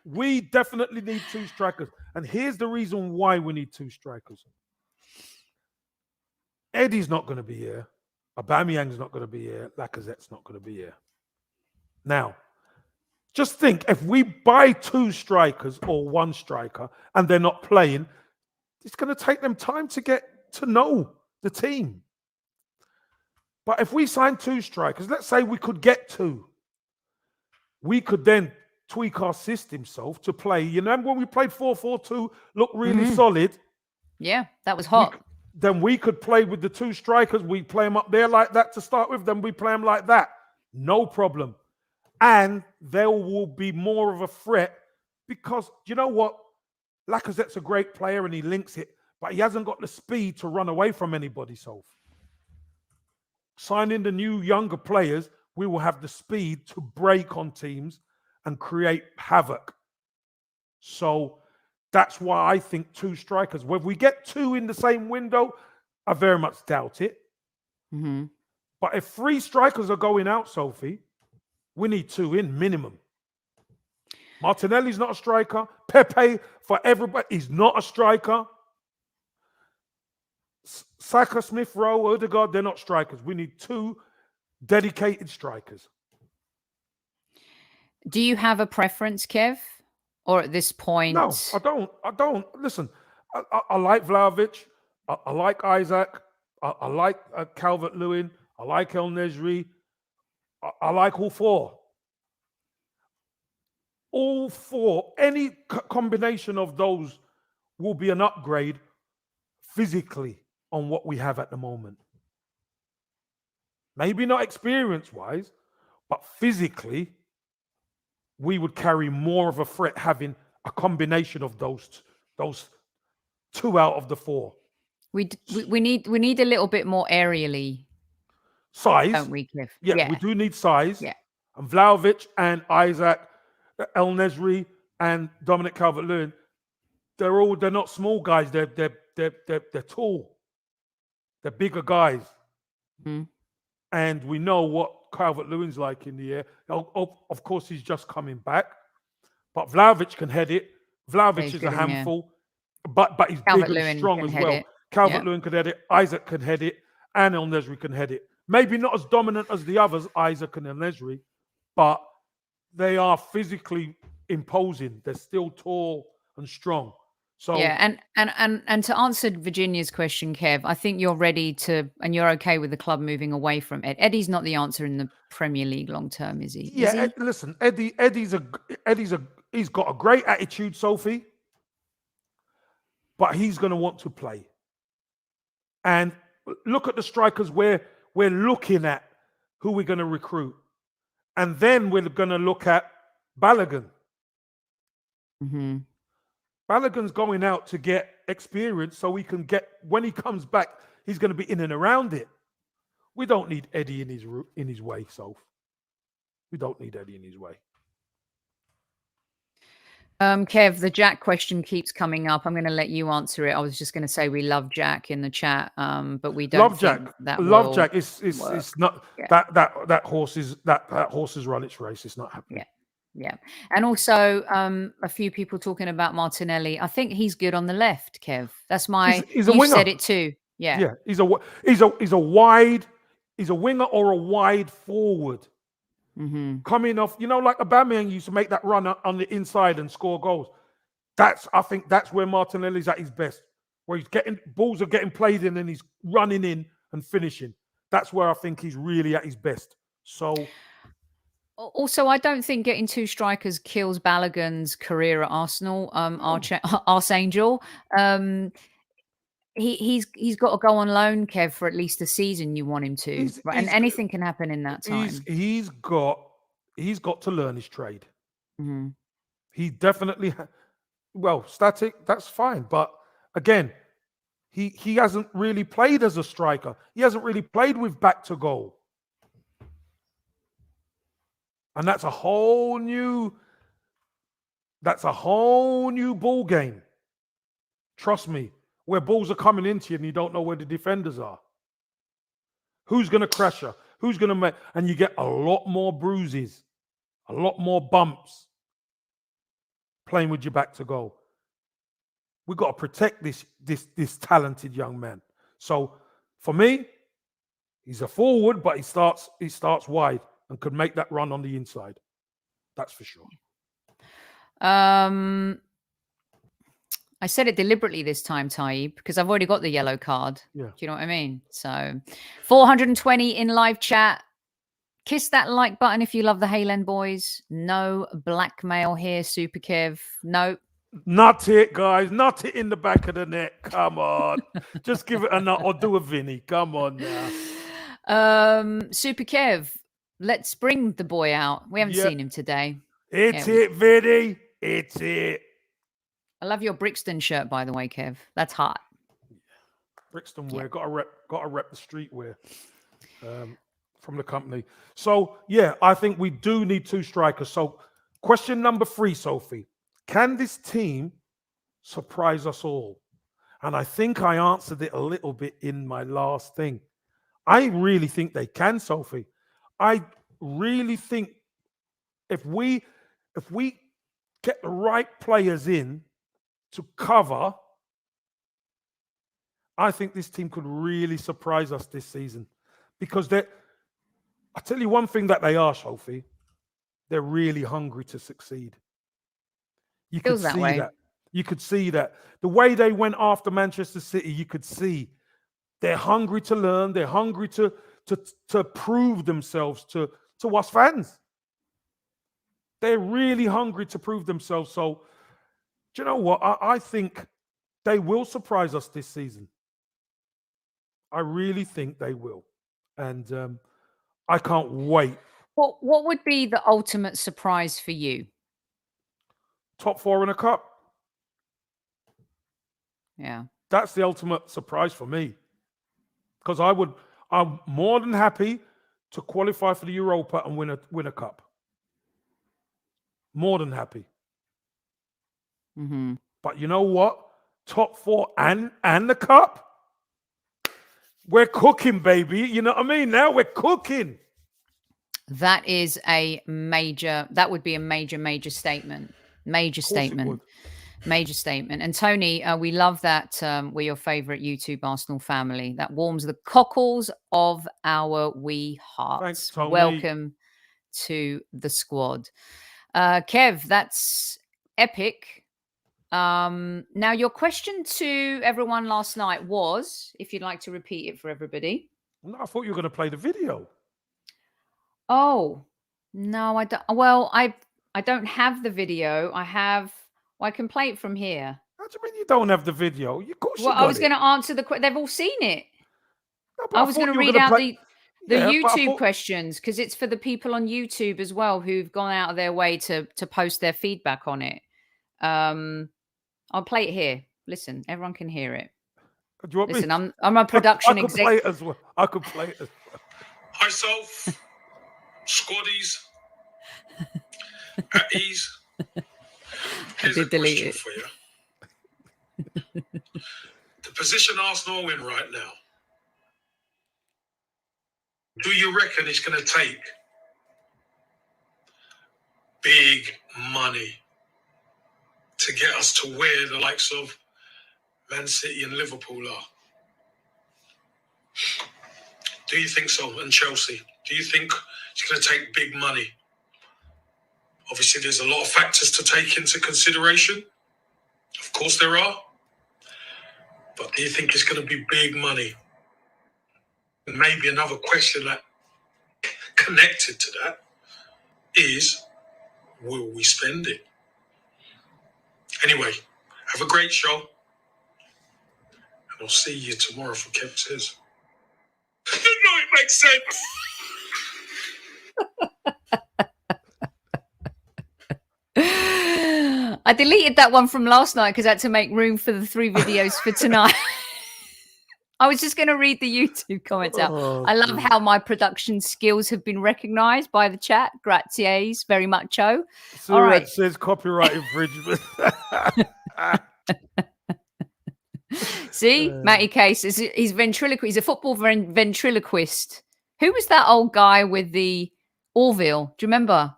We definitely need two strikers. And here's the reason why we need two strikers. Eddie's not going to be here. Aubameyang's not going to be here. Lacazette's not going to be here. Now, just think, if we buy two strikers or one striker and they're not playing, it's going to take them time to get to know the team. But if we sign two strikers, let's say we could get two, we could then tweak our system, Soph, to play. You know, when we played 4-4-2, looked really solid. Yeah, that was hot. Then we could play with the two strikers. We play them up there like that to start with. Then we play them like that. No problem. And there will be more of a threat because, you know what? Lacazette's a great player and he links it, but he hasn't got the speed to run away from anybody, Soph. Signing the new younger players, we will have the speed to break on teams and create havoc. So that's why I think two strikers. Whether we get two in the same window, I very much doubt it. Mm-hmm. But if three strikers are going out, Sophie, we need two in minimum. Martinelli's not a striker. Pepe, for everybody, is not a striker. Saka, Smith Rowe, Odegaard, they're not strikers. We need two dedicated strikers. Do you have a preference, Kev? Or at this point? No, I don't. Listen, I like Vlahovic. I like Isaac. I like Calvert-Lewin. I like El Nesri. I like all four. All four. Any combination of those will be an upgrade physically on what we have at the moment. Maybe not experience-wise, but physically, we would carry more of a threat having a combination of those two out of the four. We need a little bit more aerially size. Don't we, Cliff? Yeah, we do need size. Yeah. And Vlahovic and Isaac, El Nesri and Dominic Calvert-Lewin, they're not small guys. They're tall. They're bigger guys. Mm-hmm. And we know what Calvert-Lewin's like in the air. Of course, he's just coming back. But Vlahovic can head it. Vlahovic is a handful. But he's big and strong as well. Calvert-Lewin can head it. Isaac can head it. And El Nesri can head it. Maybe not as dominant as the others, Isaac and El Nesri, but they are physically imposing. They're still tall and strong. So yeah, and to answer Virginia's question, Kev, I think you're ready to, and you're okay with the club moving away from Ed. Eddie's not the answer in the Premier League long term, is he? Yeah, is he? Listen, he's got a great attitude, Sophie, but he's going to want to play. And look at the strikers we're looking at, who we're going to recruit, and then we're going to look at Balogun. Mm-hmm. Balogun's going out to get experience so he can get, when he comes back, he's going to be in and around it. We don't need Eddie in his way, Soph. We don't need Eddie in his way. Kev, the Jack question keeps coming up. I'm going to let you answer it. I was just going to say we love Jack in the chat, but we don't love Jack. Love Jack. It's not that horse has run its race. It's not happening. Yeah. And also a few people talking about Martinelli. I think he's good on the left, Kev. That's my He's a you winger. said it too. Yeah. Yeah, he's a wide, he's a winger or a wide forward. Mm-hmm. Coming off, like Aubameyang used to make that run on the inside and score goals. I think that's where Martinelli's at his best, where he's getting balls are getting played in and he's running in and finishing. That's where I think he's really at his best. So Also, I don't think getting two strikers kills Balogun's career at Arsenal. Archangel. Um, he's got to go on loan, Kev, for at least a season. You want him to, he's right? And he's anything can happen in that he's time. he's got he's got to learn his trade. Mm-hmm. He definitely static, that's fine, but again, he hasn't really played as a striker. He hasn't really played with back to goal. And that's a whole new ball game. Trust me, where balls are coming into you and you don't know where the defenders are. Who's going to crash you? Who's going to make? And you get a lot more bruises, a lot more bumps playing with your back to goal. We've got to protect this talented young man. So for me, he's a forward, but he starts wide and could make that run on the inside. That's for sure. I said it deliberately this time, Taib, because I've already got the yellow card. Yeah. Do you know what I mean? So 420 in live chat. Kiss that like button if you love the Haylen boys. No blackmail here, Super Kev. No. Nut it, guys. Nut it in the back of the neck. Come on. Just give it a nut or do a Vinny. Come on now. Super Kev, let's bring the boy out. We haven't seen him today. It's it, Vinny. It's it. I love your Brixton shirt, by the way, Kev. That's hot. Brixton wear. Got to rep the streetwear from the company. So yeah, I think we do need two strikers. So question number 3, Sophie. Can this team surprise us all? And I think I answered it a little bit in my last thing. I really think they can, Sophie. I really think if we get the right players in to cover, I think this team could really surprise us this season. Because I tell you one thing that they are, Sophie, they're really hungry to succeed. You could see that. You could see that. The way they went after Manchester City, you could see they're hungry to learn. They're hungry to prove themselves to us fans. They're really hungry to prove themselves. So, do you know what? I think they will surprise us this season. I really think they will. And I can't wait. What would be the ultimate surprise for you? Top 4 in a cup. Yeah. That's the ultimate surprise for me. Because I'm more than happy to qualify for the Europa and win a cup. More than happy. Mm-hmm. But you know what? Top 4 and the cup. We're cooking, baby. You know what I mean? Now we're cooking. That would be a major statement. Major statement. Major statement. And Tony, we love that we're your favorite YouTube Arsenal family. That warms the cockles of our wee hearts. Thanks, Tony. Welcome to the squad. Kev, that's epic. Now, your question to everyone last night was, if you'd like to repeat it for everybody. No, I thought you were going to play the video. Oh, no, I don't. Well, I don't have the video. I can play it from here. How do you mean you don't have the video? Of course Well, you got I was going to answer the question. They've all seen it. No, I was going to read out the YouTube questions because it's for the people on YouTube as well who've gone out of their way to post their feedback on it. I'll play it here. Listen, everyone can hear it. Do you want Listen, me? I'm a production exec. Play it as well. I could play it as well. Hi, Soph. Squaddies. At ease. Here's a question for you. The position Arsenal are in right now, do you reckon it's going to take big big money to get us to where the likes of Man City and Liverpool are. Do you think so? And Chelsea? Do you think it's going to take big money? Obviously, there's a lot of factors to take into consideration. Of course there are. But do you think it's going to be big money? And maybe another question that connected to that is, will we spend it? Anyway, have a great show. And I'll see you tomorrow for Kev Says. You know it makes sense. I deleted that one from last night because I had to make room for the 3 videos for tonight. I was just going to read the YouTube comments out. I love how my production skills have been recognized by the chat. Grazies, very much so. All right. Says copyright infringement. See, Matty Case, he's ventriloquist. He's a football ventriloquist. Who was that old guy with the Orville? Do you remember?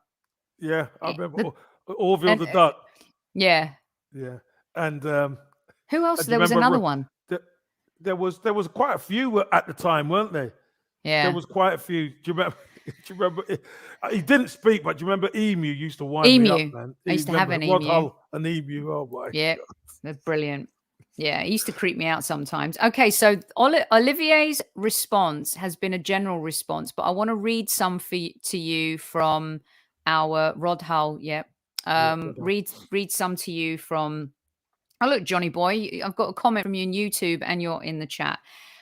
Yeah, I remember Orville the Duck. Yeah. Yeah. And who else? There was another one. There was quite a few at the time, weren't there? Yeah. There was quite a few. Do you remember? He didn't speak, but do you remember Emu used to wind me up, man? I used to have an Emu. An Emu. Oh my. Yeah, they're brilliant. Yeah, it used to creep me out sometimes. Okay, so Olivier's response has been a general response, but I want to read some to you from our Rod Hull. Yep. Read some to you from. Oh, look, Johnny boy, I've got a comment from you on YouTube and you're in the chat.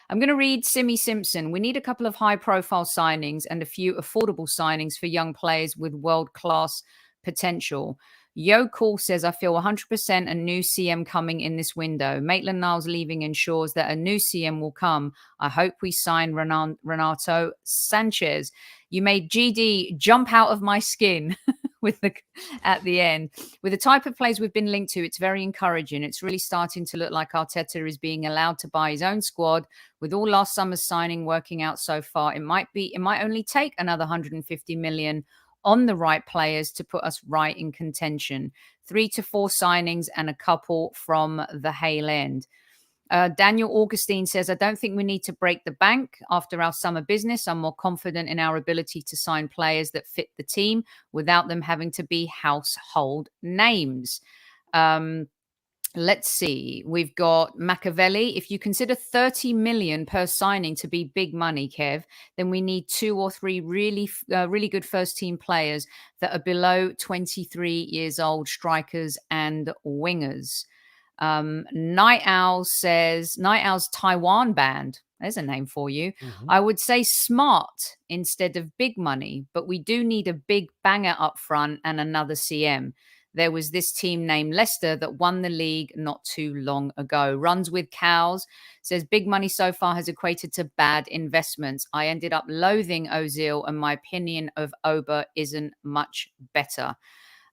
I'm going to read Simmy Simpson. We need a couple of high-profile signings and a few affordable signings for young players with world-class potential. Yo Cool says, I feel 100% a new CM coming in this window. Maitland-Niles leaving ensures that a new CM will come. I hope we sign Renato Sanchez. You made GD jump out of my skin at the end. With the type of players we've been linked to, it's very encouraging. It's really starting to look like Arteta is being allowed to buy his own squad. With all last summer's signing working out so far, it might only take another 150 million on the right players to put us right in contention. 3 to 4 signings and a couple from the Hale end. Daniel Augustine says, I don't think we need to break the bank after our summer business. I'm more confident in our ability to sign players that fit the team without them having to be household names. Let's see. We've got Machiavelli. If you consider 30 million per signing to be big money, Kev, then we need 2 or 3 really good first team players that are below 23 years old, strikers and wingers. Night Owl says, Night Owl's Taiwan band. There's a name for you. I would say smart instead of big money, but we do need a big banger up front and another CM. There was this team named Leicester that won the league not too long ago. Runs with cows. Says big money so far has equated to bad investments. I ended up loathing Ozil and my opinion of Oba isn't much better.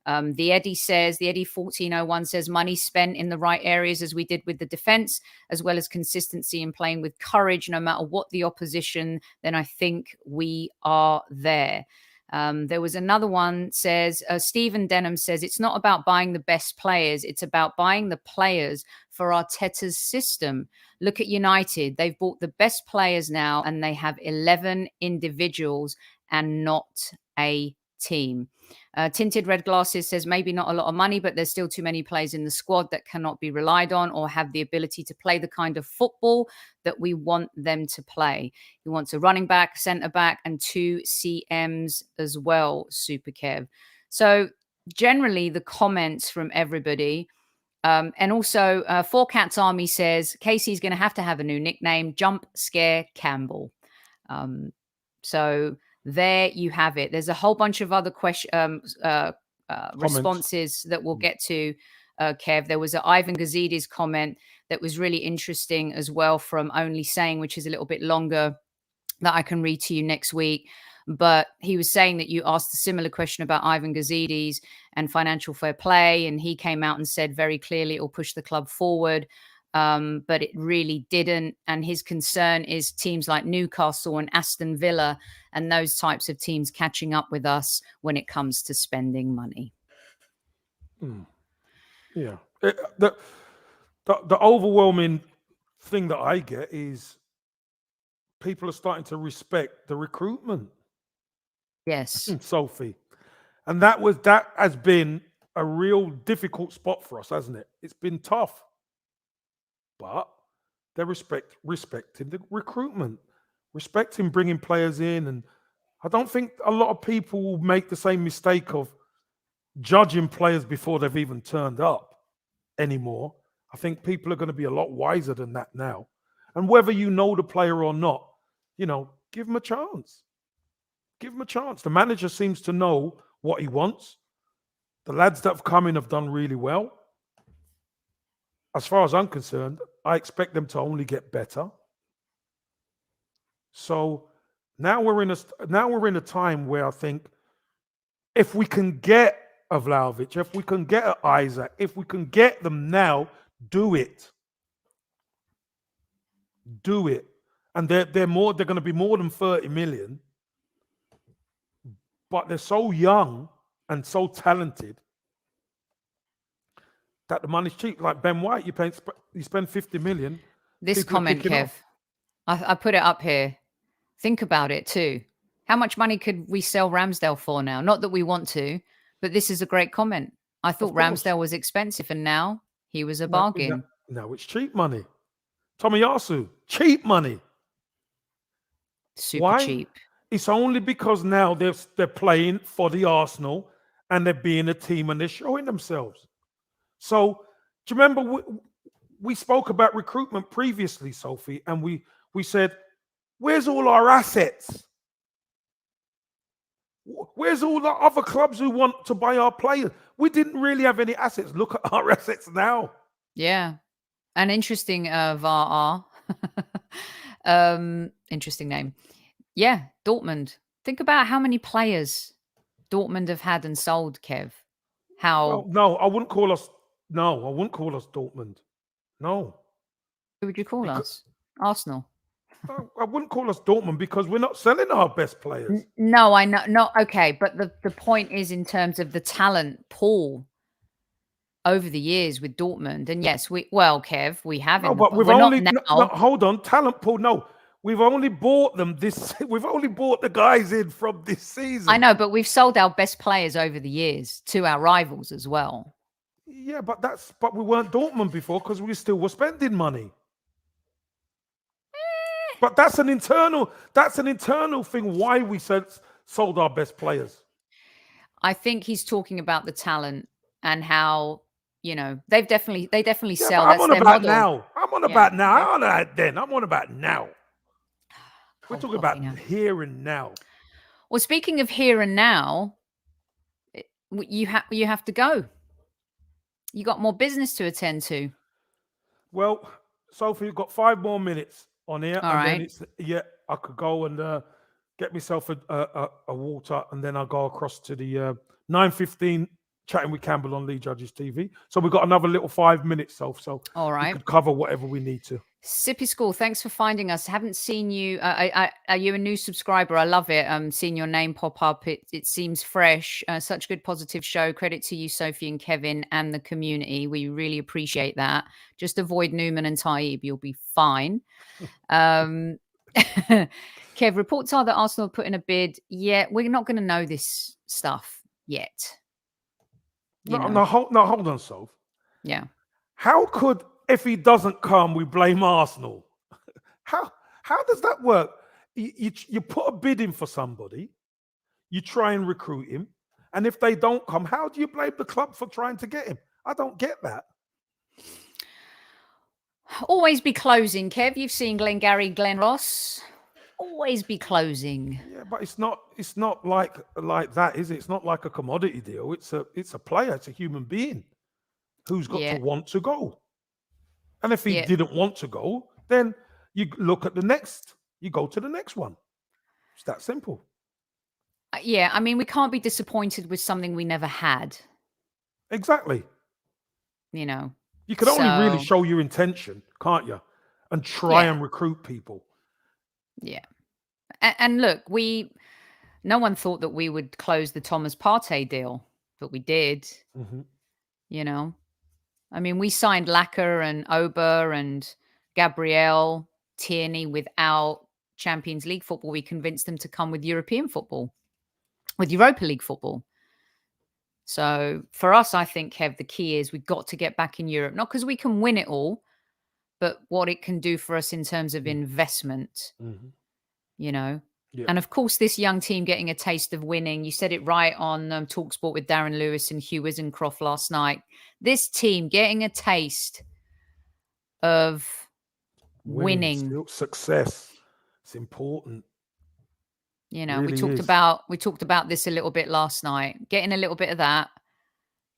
The Eddie 1401 says money spent in the right areas as we did with the defense, as well as consistency in playing with courage, no matter what the opposition, then I think we are there. There was another one says, Stephen Denham says, it's not about buying the best players. It's about buying the players for Arteta's system. Look at United. They've bought the best players now and they have 11 individuals and not a team. Tinted Red Glasses says maybe not a lot of money, but there's still too many players in the squad that cannot be relied on or have the ability to play the kind of football that we want them to play. He wants a running back, centre back, and 2 CMs as well, Super Kev. So generally the comments from everybody. And also Four Cats Army says Casey's going to have a new nickname, Jump Scare Campbell. So there you have it. There's a whole bunch of other responses that we'll get to, Kev. There was an Ivan Gazidis comment that was really interesting as well from Only Saying, which is a little bit longer, that I can read to you next week. But he was saying that you asked a similar question about Ivan Gazidis and financial fair play, and he came out and said very clearly it will push the club forward. But it really didn't. And his concern is teams like Newcastle and Aston Villa and those types of teams catching up with us when it comes to spending money. Yeah. The overwhelming thing that I get is people are starting to respect the recruitment, Yes. Sophie. And that has been a real difficult spot for us, hasn't it? It's been tough. But they're respecting the recruitment, respecting bringing players in. And I don't think a lot of people will make the same mistake of judging players before they've even turned up anymore. I think people are going to be a lot wiser than that now. And whether you know the player or not, give him a chance. Give him a chance. The manager seems to know what he wants. The lads that have come in have done really well. As far as I'm concerned, I expect them to only get better. So now we're in a time where I think if we can get a Vlahovic, if we can get an Isaac, if we can get them now, do it. Do it. And they're going to be more than 30 million. But they're so young and so talented that the money's cheap. Like Ben White, you spend 50 million. This comment, Kev, I put it up here. Think about it too. How much money could we sell Ramsdale for now? Not that we want to, but this is a great comment. I thought Ramsdale was expensive and now he was a bargain. No, it's cheap money. Tomiyasu, cheap money. Super cheap. It's only because now they're playing for the Arsenal and they're being a team and they're showing themselves. So do you remember we spoke about recruitment previously, Sophie, and we said, where's all our assets? Where's all the other clubs who want to buy our players? We didn't really have any assets. Look at our assets now. Yeah. An interesting VAR. Interesting name. Yeah, Dortmund. Think about how many players Dortmund have had and sold, Kev. No, I wouldn't call us Dortmund. No. Who would you call us? Arsenal. I wouldn't call us Dortmund because we're not selling our best players. No, I know. No, okay. But the point is in terms of the talent pool over the years with Dortmund. And yes, Kev, we haven't. No, but we've only hold on, talent pool. No, we've only bought them we've only bought the guys in from this season. I know, but we've sold our best players over the years to our rivals as well. Yeah, but we weren't Dortmund before because we still were spending money. But that's an internal thing why we sold our best players. I think he's talking about the talent and how, they definitely sell. I'm on about now. I'm on about now. I'm on that then. I'm on about now. We're talking about here and now. Well, speaking of here and now, you have to go. You got more business to attend to. Well, Sophie, you've got 5 more minutes on here. All right. Then I could go and get myself a water, and then I'll go across to the 9:15 chatting with Campbell on Lee Judges TV. So we've got another little 5 minutes, so all right, we could cover whatever we need to. Sippy School, thanks for finding us. Haven't seen you. Are you a new subscriber? I love it. Seeing your name pop up. It seems fresh. Such good positive show. Credit to you, Sophie and Kevin, and the community. We really appreciate that. Just avoid Newman and Taib. You'll be fine. Kev, reports are that Arsenal put in a bid. Yeah, we're not going to know this stuff yet. No, hold on, Soph. Yeah. How could, if he doesn't come, we blame Arsenal? How does that work? You put a bid in for somebody, you try and recruit him, and if they don't come, how do you blame the club for trying to get him? I don't get that. Always be closing, Kev. You've seen Glengarry, Glen Ross. Always be closing. Yeah, but it's not like that, is it? It's not like a commodity deal. It's a player. It's a human being who's got to want to go. And if he didn't want to go, then you look at the next. You go to the next one. It's that simple. Yeah, I mean, we can't be disappointed with something we never had. Exactly. You can only really show your intention, can't you? And try and recruit people. Yeah. And look, no one thought that we would close the Thomas Partey deal, but we did. Mm-hmm. You know, I mean, we signed Lacquer and Ober and Gabriel Tierney without Champions League football. We convinced them to come with European football, with Europa League football. So for us, I think, Kev, the key is we've got to get back in Europe, not because we can win it all, but what it can do for us in terms of investment, you know. Yeah. And of course, this young team getting a taste of winning. You said it right on TalkSport with Darren Lewis and Hugh Wisencroft last night. This team getting a taste of winning. Success. It's important. You know, really we talked about this a little bit last night. Getting a little bit of that,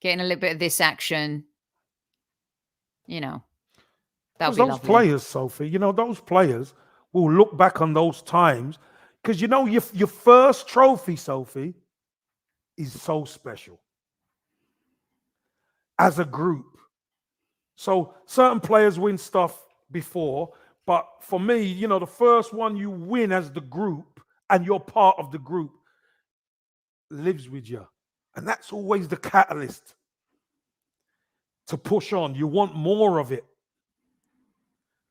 getting a little bit of this action. You know, that would be those players, Sophie. You know, those players will look back on those times. Because, you know, your first trophy, Sophie, is so special as a group. So certain players win stuff before. But for me, you know, the first one you win as the group and you're part of the group lives with you. And that's always the catalyst to push on. You want more of it.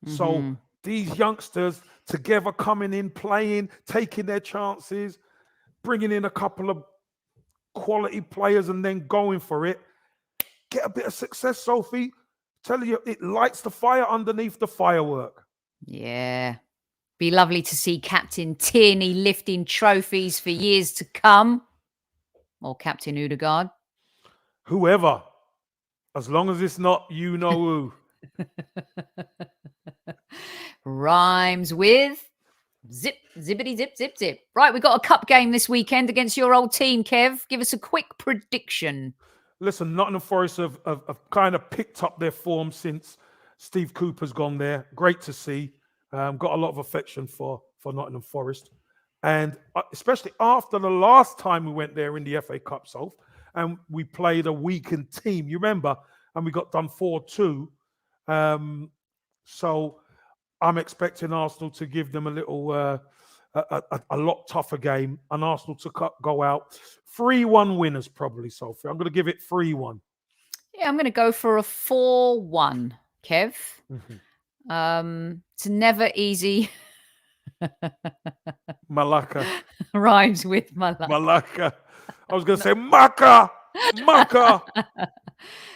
So these youngsters together coming in, playing, taking their chances, bringing in a couple of quality players and then going for it. Get a bit of success, Sophie. Tell you, it lights the fire underneath the firework. Yeah. Be lovely to see Captain Tierney lifting trophies for years to come. Or Captain Odegaard. Whoever. As long as it's not you know who. Rhymes with zip, zippity, zip, zip, zip. Right, we got a cup game this weekend against your old team, Kev. Give us a quick prediction. Listen, Nottingham Forest have kind of picked up their form since Steve Cooper's gone there. Great to see. Got a lot of affection for Nottingham Forest. And especially after the last time we went there in the FA Cup, South, and we played a weakened team, you remember? And we got done 4-2. So I'm expecting Arsenal to give them a little, a lot tougher game, and Arsenal to go out 3-1 winners probably, Sophie. I'm going to give it 3-1. Yeah, I'm going to go for a 4-1, Kev. It's never easy. Malacca. Rhymes with Malacca. Malacca. I was going to say Maka. Maka.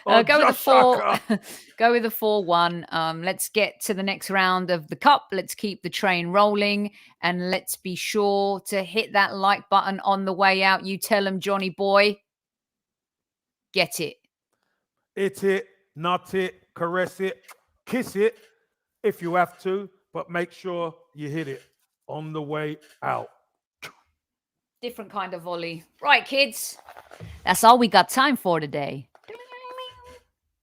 Go with the 4-1. Let's get to the next round of the cup. Let's keep the train rolling, and let's be sure to hit that like button on the way out. You tell them, Johnny boy, get it. Hit it, nut it, caress it, kiss it if you have to, but make sure you hit it on the way out. Different kind of volley. Right, kids. That's all we got time for today.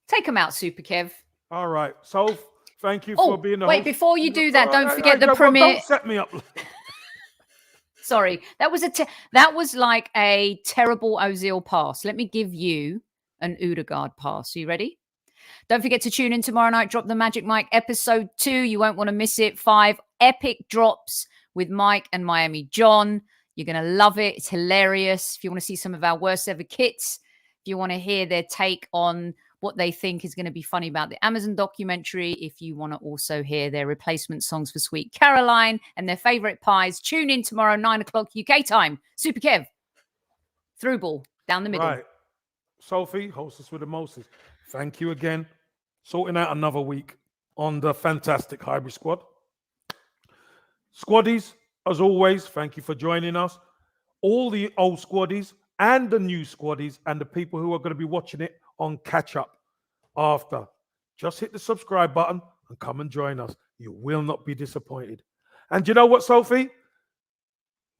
Take them out, Super Kev. All right. So, thank you for being the wait, host. Before you do that, don't forget the premiere. Don't set me up. Sorry. That was like a terrible Ozil pass. Let me give you an Odegaard pass. Are you ready? Don't forget to tune in tomorrow night. Drop the Magic Mike episode 2. You won't want to miss it. 5 epic drops with Mike and Miami John. You're going to love it. It's hilarious. If you want to see some of our worst ever kits, if you want to hear their take on what they think is going to be funny about the Amazon documentary, if you want to also hear their replacement songs for Sweet Caroline and their favorite pies, tune in tomorrow, 9 o'clock UK time. Super Kev, through ball, down the middle. Right. Sophie, hostess with the mostest. Thank you again. Sorting out another week on the fantastic Hybrid Squad. Squaddies, as always, thank you for joining us. All the old squaddies and the new squaddies and the people who are going to be watching it on catch up after. Just hit the subscribe button and come and join us. You will not be disappointed. And you know what, Sophie?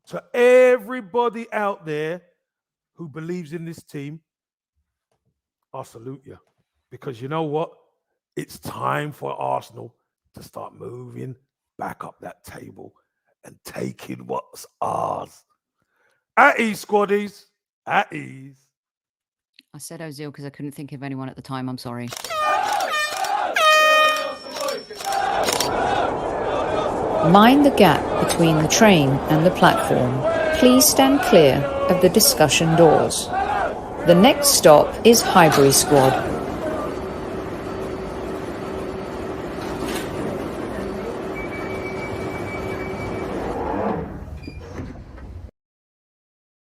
To everybody out there who believes in this team, I salute you. Because you know what? It's time for Arsenal to start moving back up that table and taking what's ours. At ease, squaddies. At ease. I said Ozil because I couldn't think of anyone at the time. I'm sorry. Mind the gap between the train and the platform. Please stand clear of the discussion doors. The next stop is Highbury Squad.